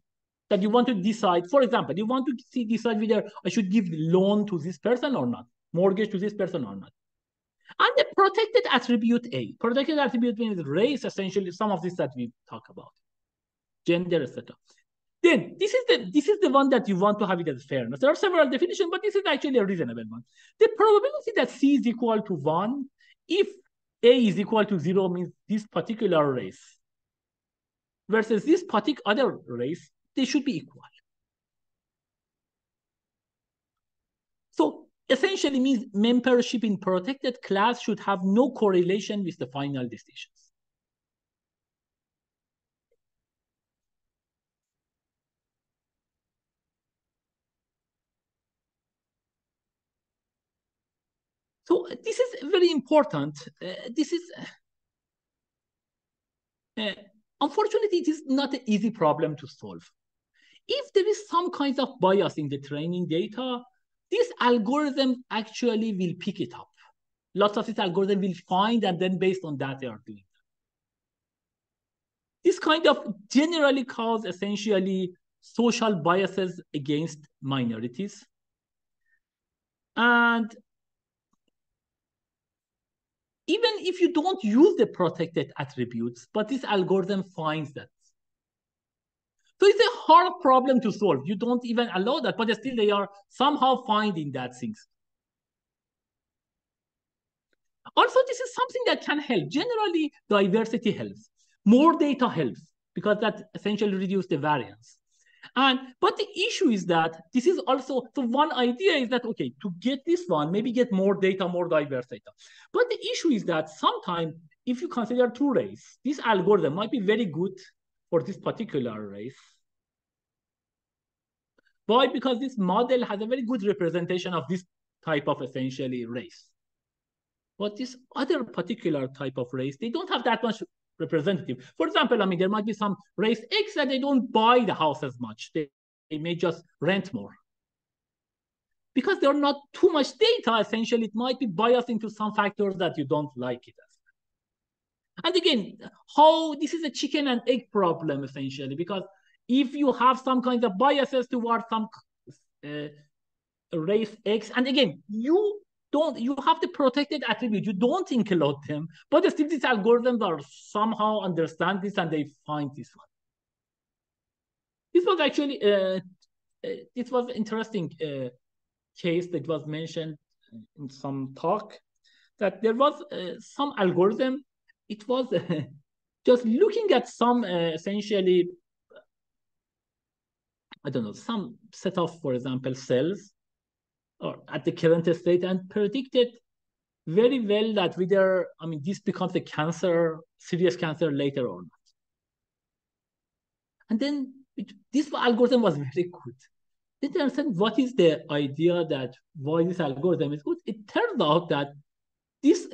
that you want to decide, for example, you want to decide whether I should give loan to this person or not, mortgage to this person or not. And the protected attribute A. Protected attribute means race, essentially some of this that we talk about, gender, etc. Then this is the one that you want to have it as fairness. There are several definitions, but this is actually a reasonable one. The probability that C is equal to 1 if A is equal to 0 means this particular race versus this particular other race, they should be equal. So essentially means membership in protected class should have no correlation with the final decisions. So this is very important. This is, unfortunately, it is not an easy problem to solve. If there is some kind of bias in the training data, this algorithm actually will pick it up. Lots of this algorithm will find, and then based on that, they are doing. This kind of generally cause essentially social biases against minorities. And even if you don't use the protected attributes, but this algorithm finds that. So it's a hard problem to solve. You don't even allow that, but still they are somehow finding that things. Also, this is something that can help. Generally, diversity helps. More data helps because that essentially reduces the variance. But the issue is that this is also, so one idea is that, okay, to get this one, maybe get more data, more diverse data. But the issue is that sometimes if you consider two race, this algorithm might be very good for this particular race. Why? Because this model has a very good representation of this type of essentially race. But this other particular type of race, they don't have that much representative. For example, I mean, there might be some race X that they don't buy the house as much. They may just rent more. Because there are not too much data, essentially, it might be biased into some factors that you don't like it as. And again, how this is a chicken and egg problem, essentially, because if you have some kind of biases towards some race X, and again, you have the protected attribute, you don't include them, but still these algorithms are somehow understand this and they find this one. This was actually, it was interesting case that was mentioned in some talk, that there was some algorithm, it was just looking at some essentially, I don't know, some set of, for example, cells or at the current state and predicted very well that whether, I mean, this becomes a cancer, serious cancer later or not. And then this algorithm was very good. Then they understand what is the idea that why this algorithm is good. It turns out that these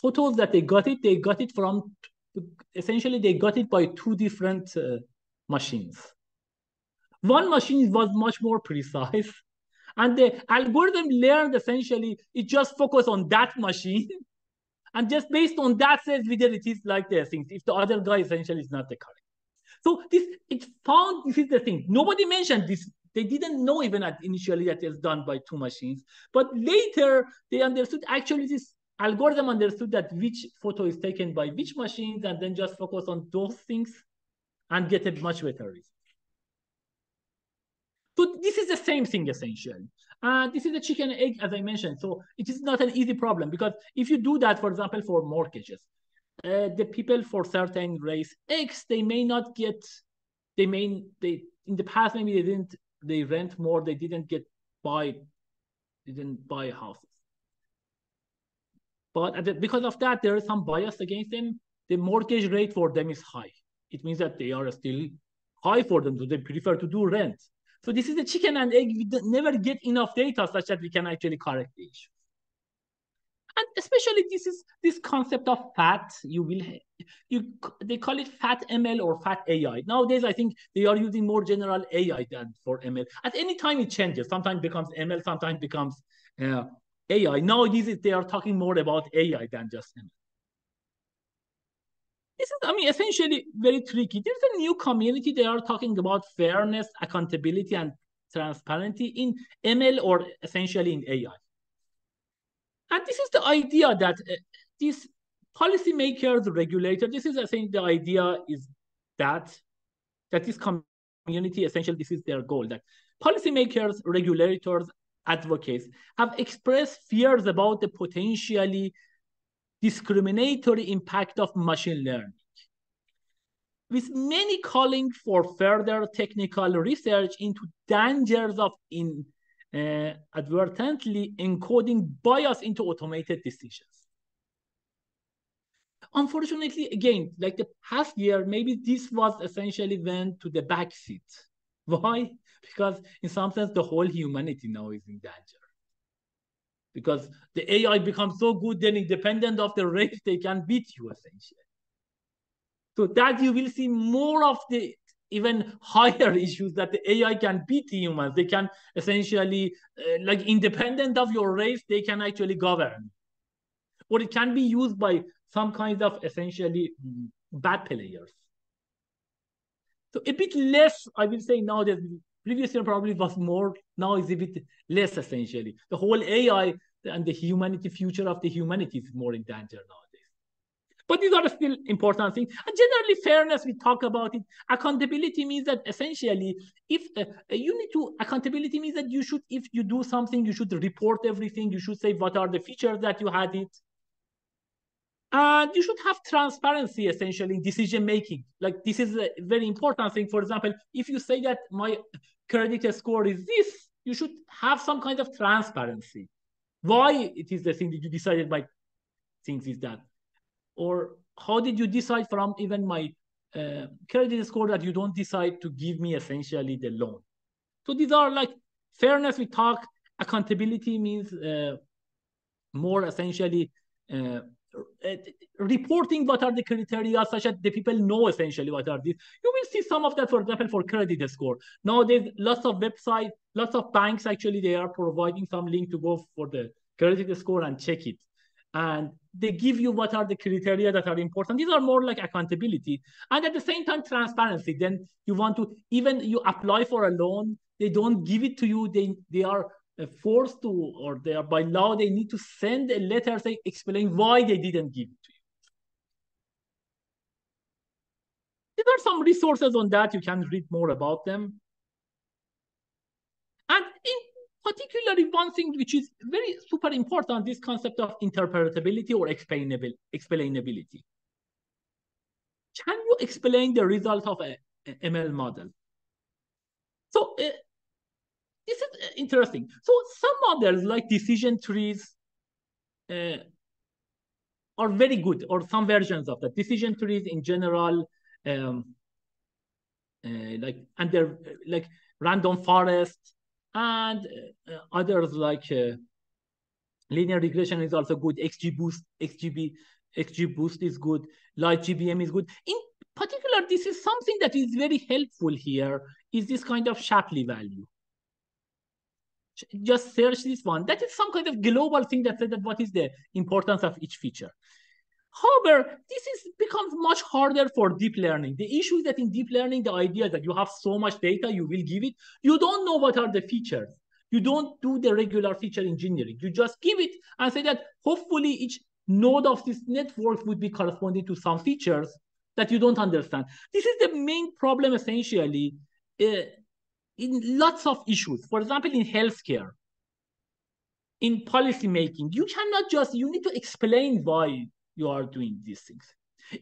photos that they got it from, essentially they got it by two different machines. One machine was much more precise, and the algorithm learned essentially, it just focused on that machine. And just based on that says whether it is like the things, if the other guy essentially is not the correct. So it found this is the thing. Nobody mentioned this. They didn't know even initially that it was done by two machines. But later they understood actually this algorithm understood that which photo is taken by which machines and then just focus on those things and get a much better result. So this is the same thing essentially. This is a chicken and egg, as I mentioned. So it is not an easy problem because if you do that, for example, for mortgages, the people for certain race X, they may not get, they in the past, maybe they rent more, they didn't buy houses. But because of that, there is some bias against them. The mortgage rate for them is high. It means that they are still high for them, so they prefer to do rent. So this is the chicken and egg. We never get enough data such that we can actually correct the issue. And especially this concept of fat, they call it fat ML or fat AI. Nowadays, I think they are using more general AI than for ML. At any time it changes. Sometimes it becomes ML, sometimes it becomes AI. Nowadays, they are talking more about AI than just ML. This is, I mean, essentially very tricky. There's a new community. They are talking about fairness, accountability, and transparency in ML or essentially in AI. And this is the idea that these policymakers, regulators, this is, I think, the idea is that this community, essentially, this is their goal, that policymakers, regulators, advocates have expressed fears about the potentially discriminatory impact of machine learning, with many calling for further technical research into dangers of inadvertently encoding bias into automated decisions. Unfortunately, again, like the past year, maybe this was essentially went to the back seat. Why? Because in some sense, the whole humanity now is in danger. Because the AI becomes so good, then independent of the race, they can beat you, essentially. So that you will see more of the even higher issues that the AI can beat humans. They can essentially, like independent of your race, they can actually govern. Or it can be used by some kind of essentially bad players. So a bit less, I will say now that previous year probably was more, now is a bit less essentially. The whole AI and the humanity, future of the humanity is more in danger nowadays. But these are still important things. And generally, fairness, we talk about it. Accountability means that essentially, if you need to, accountability means that you should, if you do something, you should report everything. You should say what are the features that you had it. And you should have transparency, essentially, in decision making. Like, this is a very important thing. For example, if you say that my credit score is this, you should have some kind of transparency. Why it is the thing that you decided by things is that? Or how did you decide from even my credit score that you don't decide to give me essentially the loan? So these are like fairness. We talk. Accountability means more essentially reporting what are the criteria, such that the people know essentially what are these. You will see some of that, for example, for credit score. Nowadays, lots of websites, lots of banks actually, they are providing some link to go for the credit score and check it. And they give you what are the criteria that are important. These are more like accountability. And at the same time, transparency. Then you want to, even you apply for a loan, they don't give it to you. They are forced to, or they are by law, they need to send a letter saying, explain why they didn't give it to you. There are some resources on that. You can read more about them. And in particularly, one thing which is very super important, this concept of interpretability or explainability. Can you explain the result of a ML model? So this is interesting. So some models like decision trees are very good, or some versions of the decision trees in general, like, and they're like random forest, and others like linear regression is also good. XGBoost is good. Light GBM is good. In particular, this is something that is very helpful here, is this kind of Shapley value. Just search this one. That is some kind of global thing that says that what is the importance of each feature. However, becomes much harder for deep learning. The issue is that in deep learning, the idea that you have so much data, you will give it. You don't know what are the features. You don't do the regular feature engineering. You just give it and say that hopefully each node of this network would be corresponding to some features that you don't understand. This is the main problem, essentially, in lots of issues. For example, in healthcare, in policy making, you cannot just, you need to explain why you are doing these things.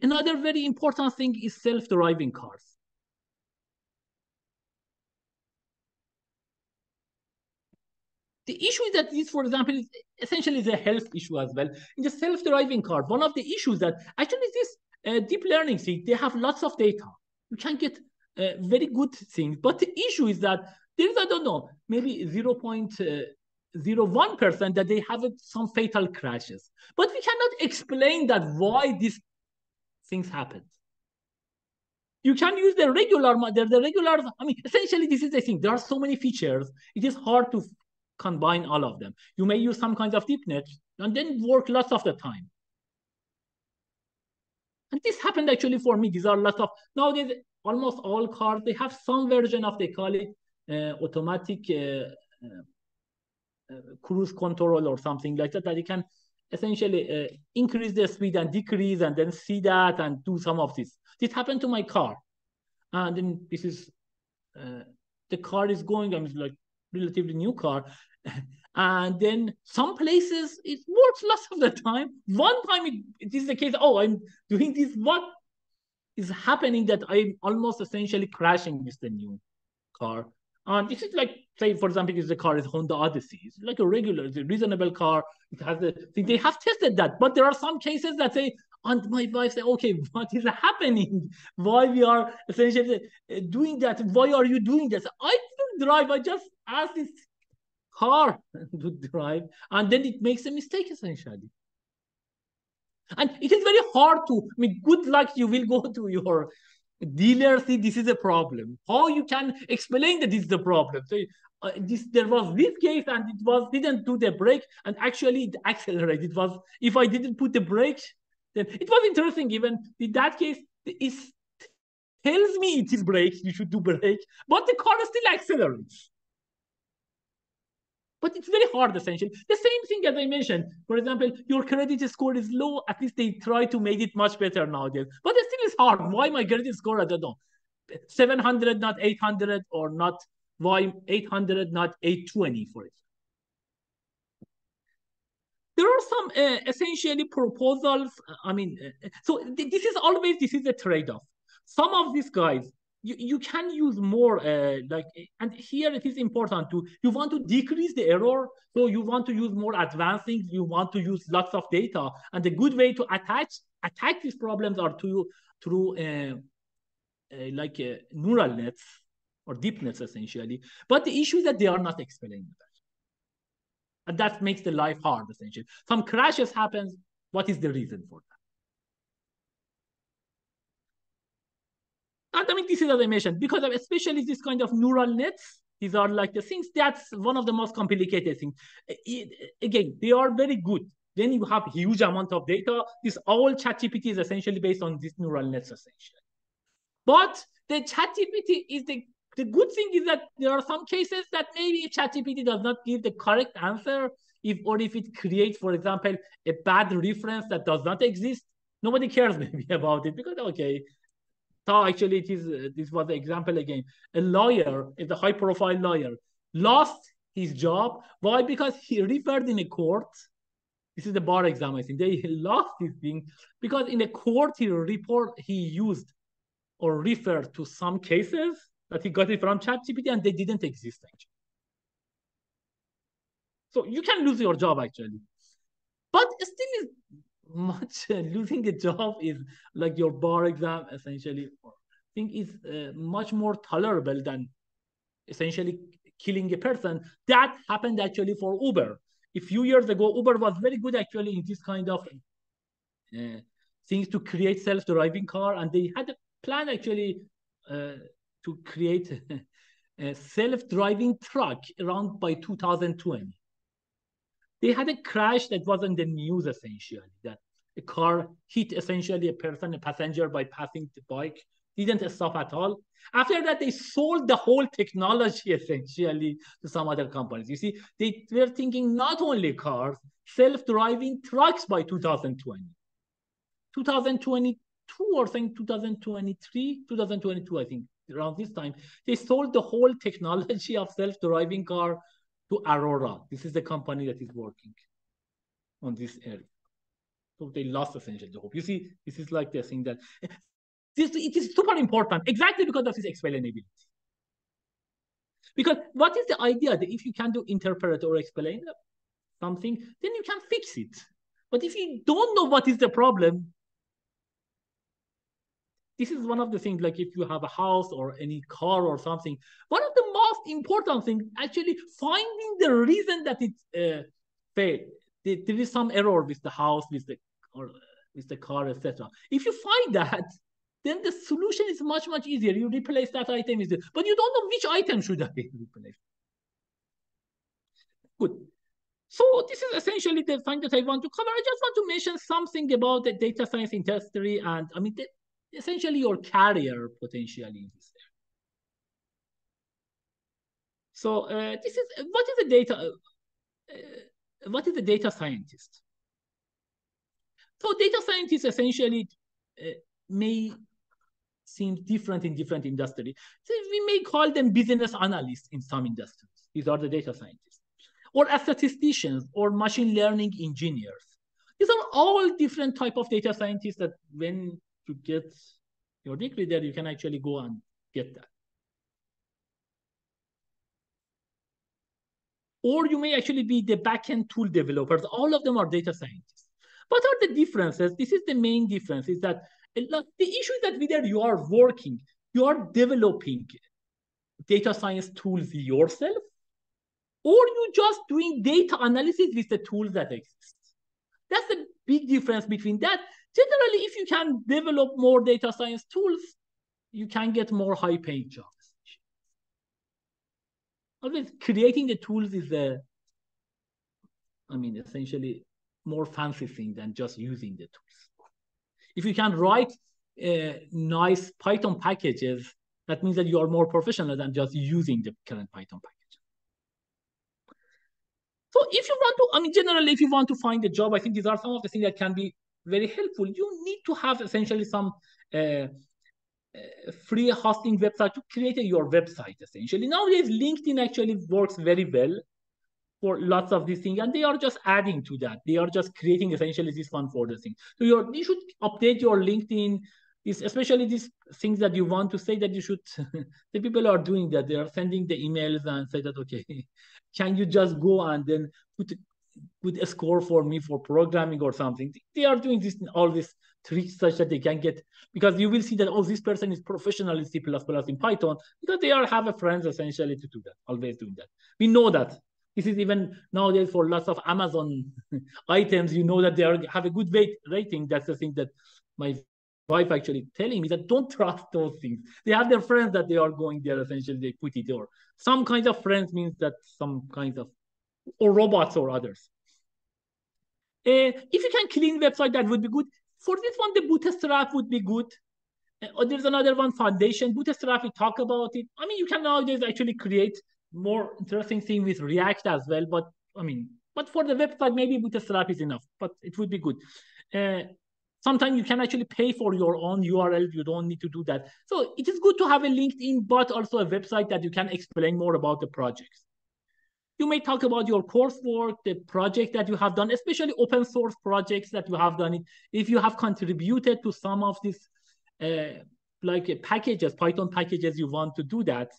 Another very important thing is self-driving cars. The issue is that this, for example, is essentially is a health issue as well. In the self-driving car, one of the issues that actually this deep learning thing, they have lots of data. You can get very good things, but the issue is that there is, I don't know, maybe 0.01% that they have some fatal crashes. But we cannot explain that why these things happen. You can use the regular, I mean, essentially, this is the thing. There are so many features. It is hard to combine all of them. You may use some kinds of deep net and then work lots of the time. And this happened actually for me. These are lots of, nowadays, almost all cars, they have some version of, they call it automatic cruise control or something like that, that you can essentially increase the speed and decrease and then see that and do some of this. This happened to my car. And then this is, the car is going, I mean, like relatively new car. And then some places it works lots of the time. One time it is the case, oh, I'm doing this. What is happening that I'm almost essentially crashing with the new car. And this is like, say, for example, if the car is Honda Odyssey, it's like a regular, it's a reasonable car. It has the thing. They have tested that, but there are some cases that say, and my wife say, okay, what is happening? Why we are essentially doing that? Why are you doing this? I didn't drive. I just asked this car to drive, and then it makes a mistake essentially. And it is very hard to, I mean, good luck, you will go to your dealer, see this is a problem. How you can explain that this is a problem? So there was this case and it was didn't do the brake and actually it accelerated. It was, if I didn't put the brake, then it was interesting. Even in that case, it tells me it is brake, you should do brake, but the car still accelerates. But it's very hard, essentially. The same thing as I mentioned. For example, your credit score is low. At least they try to make it much better nowadays. But it still is hard. Why my credit score, I don't know. 700, not 800, or not, why 800, not 820, for example. There are some essentially proposals. I mean, so this is always, this is a trade-off. Some of these guys, you can use more like, and here it is important to, you want to decrease the error, so you want to use more advanced things, you want to use lots of data, and the good way to attack these problems are through like neural nets or deep nets essentially. But the issue is that they are not explained, and that makes the life hard essentially. Some crashes happens. What is the reason for that? And I mean, this is as I mentioned, because of especially this kind of neural nets, these are like the things, that's one of the most complicated things. Again, they are very good. Then you have huge amount of data. This all ChatGPT is essentially based on these neural nets essentially. But the ChatGPT is the good thing is that there are some cases that maybe ChatGPT does not give the correct answer, if it creates, for example, a bad reference that does not exist. Nobody cares maybe about it because, okay, so actually it is, this was the example again. A lawyer, is a high profile lawyer, lost his job. Why? Because he referred in a court. This is the bar exam, I think. They lost his thing because in a court he used or referred to some cases that he got it from ChatGPT and they didn't exist actually. So you can lose your job actually. But still is much losing a job is like your bar exam essentially. I think is much more tolerable than essentially killing a person. That happened actually for Uber. A few years ago, Uber was very good actually in this kind of things to create self-driving car, and they had a plan actually to create a self-driving truck around by 2020. They had a crash that was in the news essentially, that a car hit essentially a passenger by passing the bike, didn't stop at all. After that, they sold the whole technology essentially to some other companies. You see, they were thinking not only cars, self-driving trucks by 2020. 2022 or I think 2023, 2022, I think around this time, they sold the whole technology of self-driving car to Aurora. This is the company that is working on this area. So they lost essentially the hope. You see, this is like the thing that it is super important exactly because of this explainability. Because what is the idea that if you can do interpret or explain something, then you can fix it. But if you don't know what is the problem, this is one of the things, like if you have a house or any car or something, one of the most important things, actually finding the reason that it failed. There is some error with the house, with the car, etc. If you find that, then the solution is much, much easier. You replace that item, but you don't know which item should I replace. Good. So this is essentially the thing that I want to cover. I just want to mention something about the data science industry and, I mean, essentially your career potentially in this area. So this is, what is the data? what is a data scientist? So data scientists essentially may seem different in different industries. So we may call them business analysts in some industries. These are the data scientists. Or statisticians or machine learning engineers. These are all different type of data scientists that when you get your degree there, you can actually go and get that. Or you may actually be the backend tool developers. All of them are data scientists. What are the differences? This is the main difference, is that the issue is that whether you are working, you are developing data science tools yourself, or you just doing data analysis with the tools that exist. That's the big difference between that. Generally, if you can develop more data science tools, you can get more high-paying jobs. Always creating the tools is essentially more fancy thing than just using the tools. If you can write nice Python packages, that means that you are more professional than just using the current Python package. So if you want to, generally, if you want to find a job, I think these are some of the things that can be very helpful. You need to have essentially some free hosting website to create your website, essentially. Nowadays, LinkedIn actually works very well for lots of these things, and they are just adding to that. They are just creating essentially this one for the thing. So you should update your LinkedIn, especially these things that you want to say that you should. The people are doing that. They are sending the emails and say that, okay, can you just go and then put a score for me for programming or something. They are doing this, all these tricks such that they can get, because you will see that, oh, this person is professional in C++ in Python, because they have a friends essentially to do that, always doing that. We know that. This is even nowadays for lots of Amazon items, you know that they have a good rating. That's the thing that my wife actually telling me, that don't trust those things. They have their friends that they are going there, essentially they put it, or some kind of friends means that some kinds of, or robots or others. If you can clean website, that would be good. For this one, the Bootstrap would be good. There's another one, Foundation. Bootstrap, we talk about it. You can nowadays actually create more interesting thing with React as well. But but for the website, maybe Bootstrap is enough. But it would be good. Sometimes you can actually pay for your own URL. You don't need to do that. So it is good to have a LinkedIn, but also a website that you can explain more about the projects. You may talk about your coursework, the project that you have done, especially open source projects that you have done. If you have contributed to some of these packages, Python packages, you want to do that.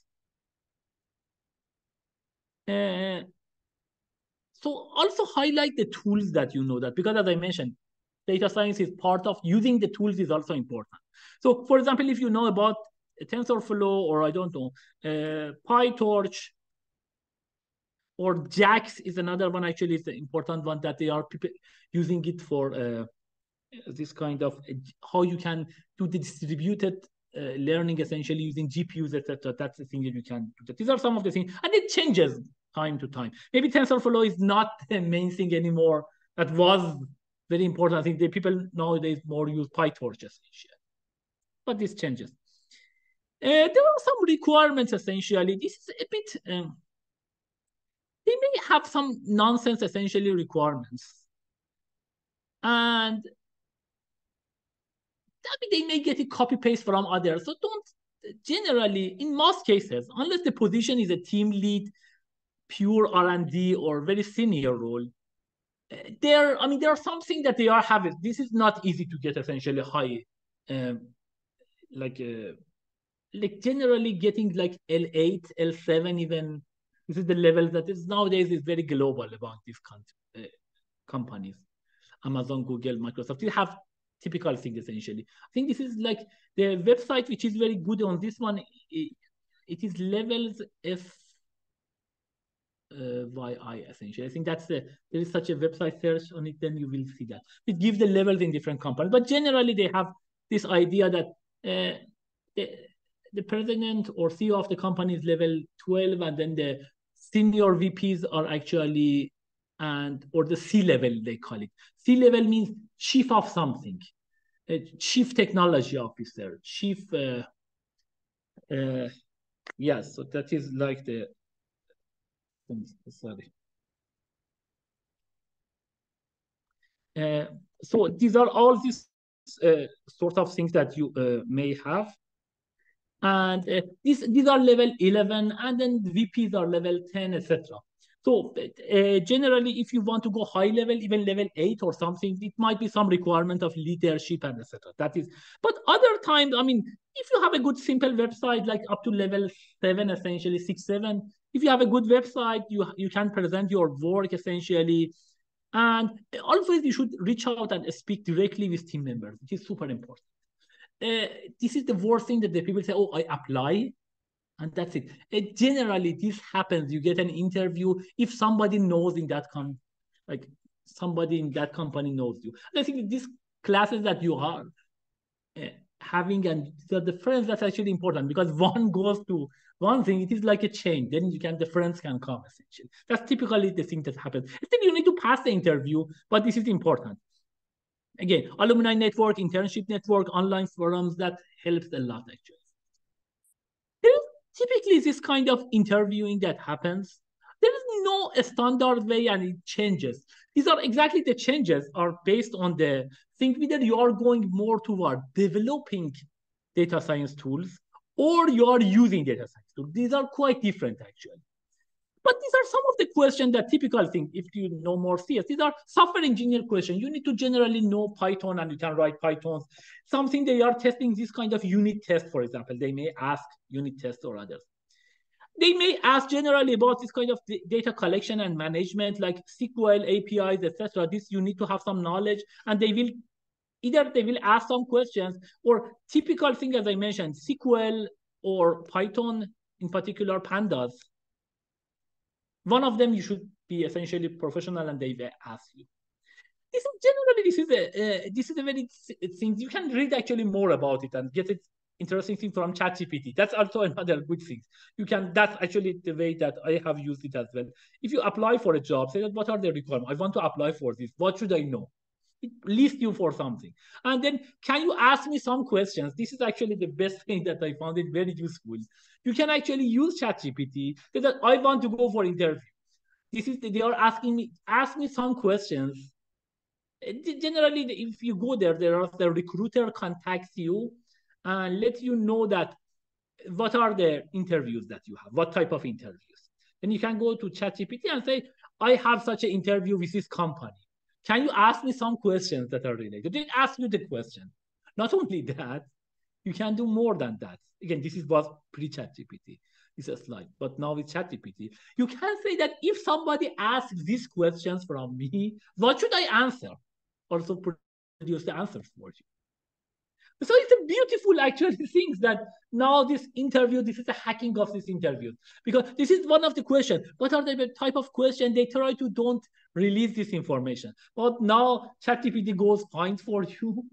So also highlight the tools that you know that, because as I mentioned, data science is part of using the tools is also important. So for example, if you know about TensorFlow, or I don't know, PyTorch, or JAX is another one, actually it's an important one, that they are people using it for this kind of how you can do the distributed learning, essentially using GPUs, etc. That's the thing that you can do. These are some of the things, and it changes time to time. Maybe TensorFlow is not the main thing anymore. That was very important. I think the people nowadays more use PyTorch essentially, but this changes. There are some requirements essentially. This is a bit. They may have some nonsense essentially requirements, and they may get a copy paste from others. So don't, generally, in most cases, unless the position is a team lead, pure R&D, or very senior role, there are something that they are having. This is not easy to get essentially high, like generally getting like L8, L7 even. This is the level that is nowadays is very global about these companies. Amazon, Google, Microsoft, you have typical things essentially. I think this is like the website which is very good on this one. It is levels FYI essentially. I think that's there is such a website search on it, then you will see that. It gives the levels in different companies, but generally they have this idea that the president or CEO of the company is level 12, and then the senior VPs are actually, or the C-level, they call it. C-level means chief of something, chief technology officer, chief, yes, so that is like the, sorry. Uh, so these are all these sort of things that you may have. And these are level 11, and then VPs are level 10, etc. So generally, if you want to go high level, even level 8 or something, it might be some requirement of leadership and etc. That is, but other times, I mean, if you have a good simple website, like up to level 7, essentially 6, 7, if you have a good website, you can present your work essentially. And always you should reach out and speak directly with team members, which is super important. uh, this is the worst thing that the people say, oh, I apply and that's it. Generally, this happens. You get an interview if somebody knows in that like somebody in that company knows you. And I think these classes that you are uh, having and the friends, that's actually important, because one goes to one thing, it is like a chain. Then the friends can come essentially. That's typically the thing that happens. Still, you need to pass the interview, but this is important. Again, alumni network, internship network, online forums, that helps a lot actually. There is typically this kind of interviewing that happens. There is no standard way and it changes. These are exactly the changes are based on the thing whether you are going more toward developing data science tools or you are using data science tools. These are quite different actually. But these are some of the questions that typical thing, if you know more CS, these are software engineer questions. You need to generally know Python and you can write Pythons. Something they are testing this kind of unit test, for example. They may ask unit tests or others. They may ask generally about this kind of data collection and management, like SQL, APIs, etc. This you need to have some knowledge, and they will either they will ask some questions or typical thing, as I mentioned, SQL or Python, in particular pandas. One of them you should be essentially professional, and they will ask you. This is a very thing you can read actually more about it and get it interesting thing from ChatGPT. That's also another good thing. That's actually the way that I have used it as well. If you apply for a job, say that what are the requirements? I want to apply for this. What should I know? It lists you for something. And then can you ask me some questions? This is actually the best thing that I found it very useful. You can actually use ChatGPT that I want to go for interview. They are asking me, ask me some questions. Generally, if you go there, the recruiter contacts you and let you know that what are the interviews that you have, what type of interviews. Then you can go to ChatGPT and say, I have such an interview with this company. Can you ask me some questions that are related? They ask you the question. Not only that, you can do more than that. Again, this was pre-ChatGPT. This is a slide. But now with ChatGPT, you can say that if somebody asks these questions from me, what should I answer? Also produce the answers for you. So it's a beautiful actually things that now this is a hacking of this interview, because this is one of the questions. What are the type of question they try to don't release this information? But now ChatGPT goes find for you,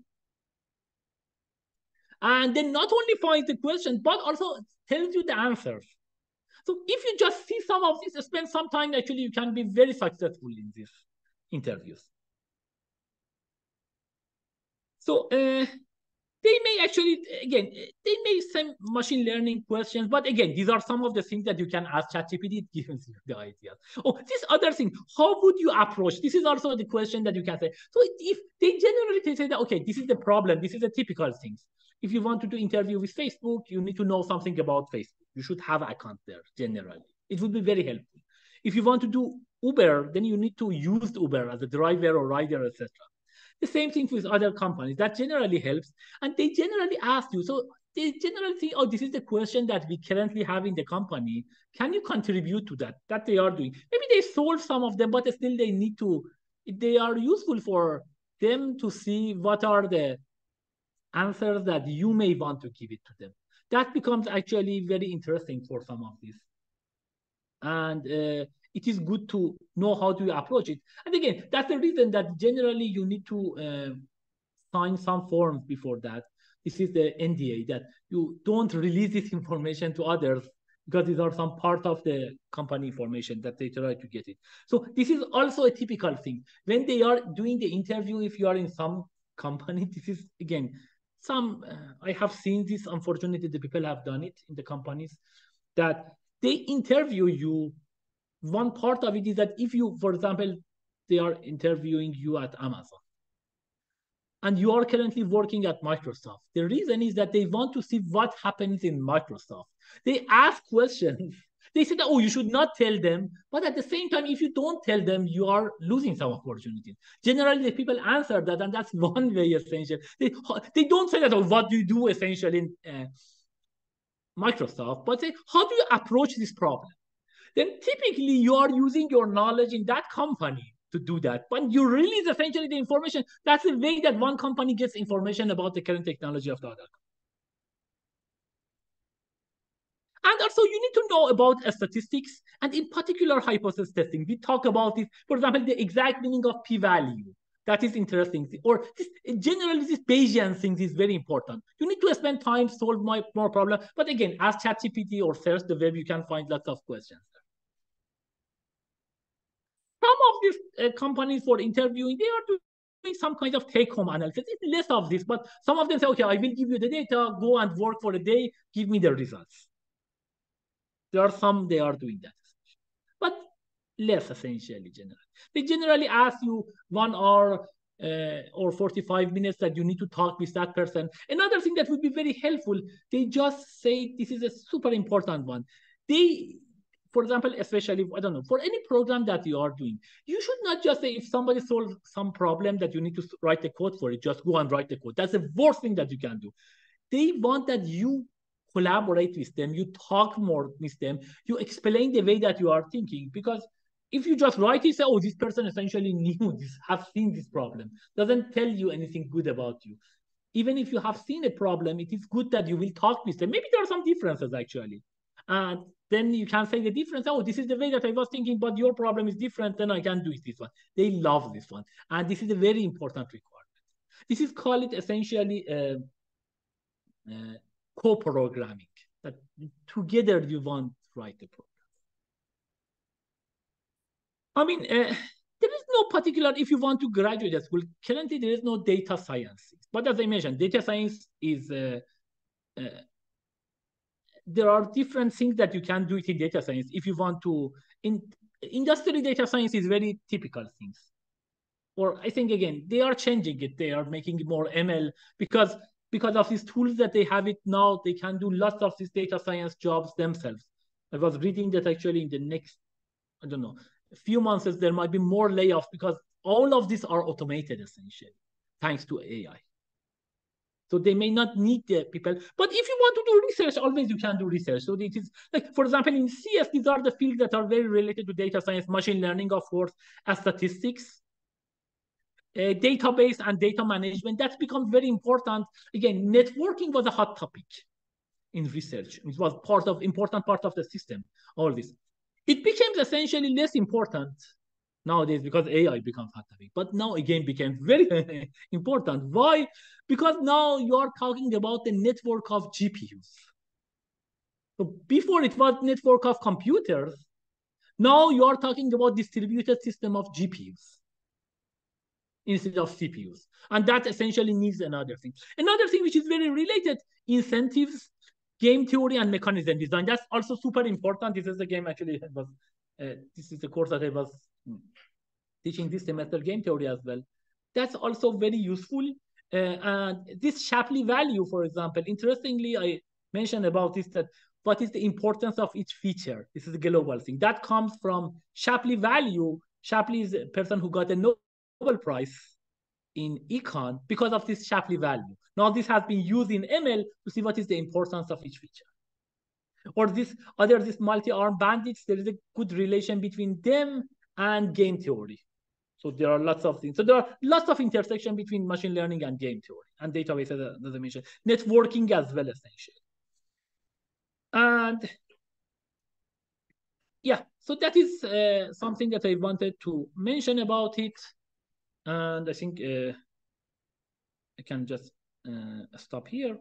and then not only finds the question but also tells you the answers. So if you just see some of this, spend some time, actually you can be very successful in these interviews. So they may actually, again, they may send machine learning questions, but again, these are some of the things that you can ask ChatGPT. It gives you the ideas. Oh, this other thing, how would you approach? This is also the question that you can say. So if they generally say that, okay, this is the problem, this is the typical things. If you want to do interview with Facebook, you need to know something about Facebook. You should have an account there, generally. It would be very helpful. If you want to do Uber, then you need to use Uber as a driver or rider, etc. The same thing with other companies. That generally helps. And they generally ask you. So they generally think, oh, this is the question that we currently have in the company. Can you contribute to that? That they are doing. Maybe they solve some of them, but still they need to, they are useful for them to see what are the answers that you may want to give it to them. That becomes actually very interesting for some of these. And it is good to know how to approach it. And again, that's the reason that generally you need to sign some forms before that. This is the NDA, that you don't release this information to others, because these are some part of the company information that they try to get it. So this is also a typical thing. When they are doing the interview, if you are in some company, this is, again, I have seen this, unfortunately, the people have done it in the companies, that they interview you. One part of it is that if you, for example, they are interviewing you at Amazon. and you are currently working at Microsoft. The reason is that they want to see what happens in Microsoft. They ask questions. They said, oh, you should not tell them. But at the same time, if you don't tell them, you are losing some opportunities. Generally, the people answer that, and that's one way essential. They don't say that, oh, what do you do essentially in Microsoft, but say, how do you approach this problem? Then typically you are using your knowledge in that company to do that. But you release essentially the information. That's the way that one company gets information about the current technology of the other. And also you need to know about statistics and in particular hypothesis testing. We talk about it, for example, the exact meaning of p-value. That is interesting. Or this, generally, this Bayesian thing is very important. You need to spend time solve more problem. But again, ask ChatGPT or search the web, you can find lots of questions. Some of these companies for interviewing, they are doing some kind of take-home analysis. It's less of this, but some of them say, okay, I will give you the data, go and work for a day, give me the results. There are some, they are doing that. But less essentially, generally. They generally ask you 1 hour or 45 minutes that you need to talk with that person. Another thing that would be very helpful, they just say, this is a super important one. For example, especially, I don't know, for any program that you are doing, you should not just say if somebody solves some problem that you need to write the code for it, just go and write the code. That's the worst thing that you can do. They want that you collaborate with them, you talk more with them, you explain the way that you are thinking, because if you just write it, say, oh, this person essentially knew this, have seen this problem, doesn't tell you anything good about you. Even if you have seen a problem, it is good that you will talk with them. Maybe there are some differences actually. And then you can say the difference. Oh, this is the way that I was thinking, but your problem is different. Then I can do it this one. They love this one. And this is a very important requirement. This is called essentially co-programming. That together you want to write the program. I mean, there is no particular, if you want to graduate at school, currently there is no data science. But as I mentioned, data science is there are different things that you can do in data science. If you want to, in industry data science is very typical things. Or I think again, they are changing it. They are making it more ML because of these tools that they have it now, they can do lots of these data science jobs themselves. I was reading that actually in the next, I don't know, a few months there might be more layoffs because all of these are automated essentially, thanks to AI. So they may not need the people. But if you want to do research, always you can do research. So it is like, for example, in CS, these are the fields that are very related to data science, machine learning, of course, statistics, database and data management. That's become very important. Again, networking was a hot topic in research. It was important part of the system, all this. It became essentially less important nowadays because AI becomes hot topic. But now again became very important. Why? Because now you are talking about the network of GPUs. So before it was network of computers. Now you are talking about distributed system of GPUs instead of CPUs. And that essentially needs another thing. Another thing which is very related, incentives, game theory, and mechanism design. That's also super important. This is the game actually was, this is the course that I was teaching this semester, game theory as well. That's also very useful. And this Shapley value, for example, interestingly, I mentioned about this, that what is the importance of each feature? This is a global thing. That comes from Shapley value. Shapley is a person who got a Nobel Prize in econ because of this Shapley value. Now this has been used in ML to see what is the importance of each feature. Or this multi-armed bandits, there is a good relation between them and game theory. So there are lots of things. So there are lots of intersection between machine learning and game theory and databases, as I mentioned, networking as well, essentially. And yeah, so that is something that I wanted to mention about it. And I think I can just stop here.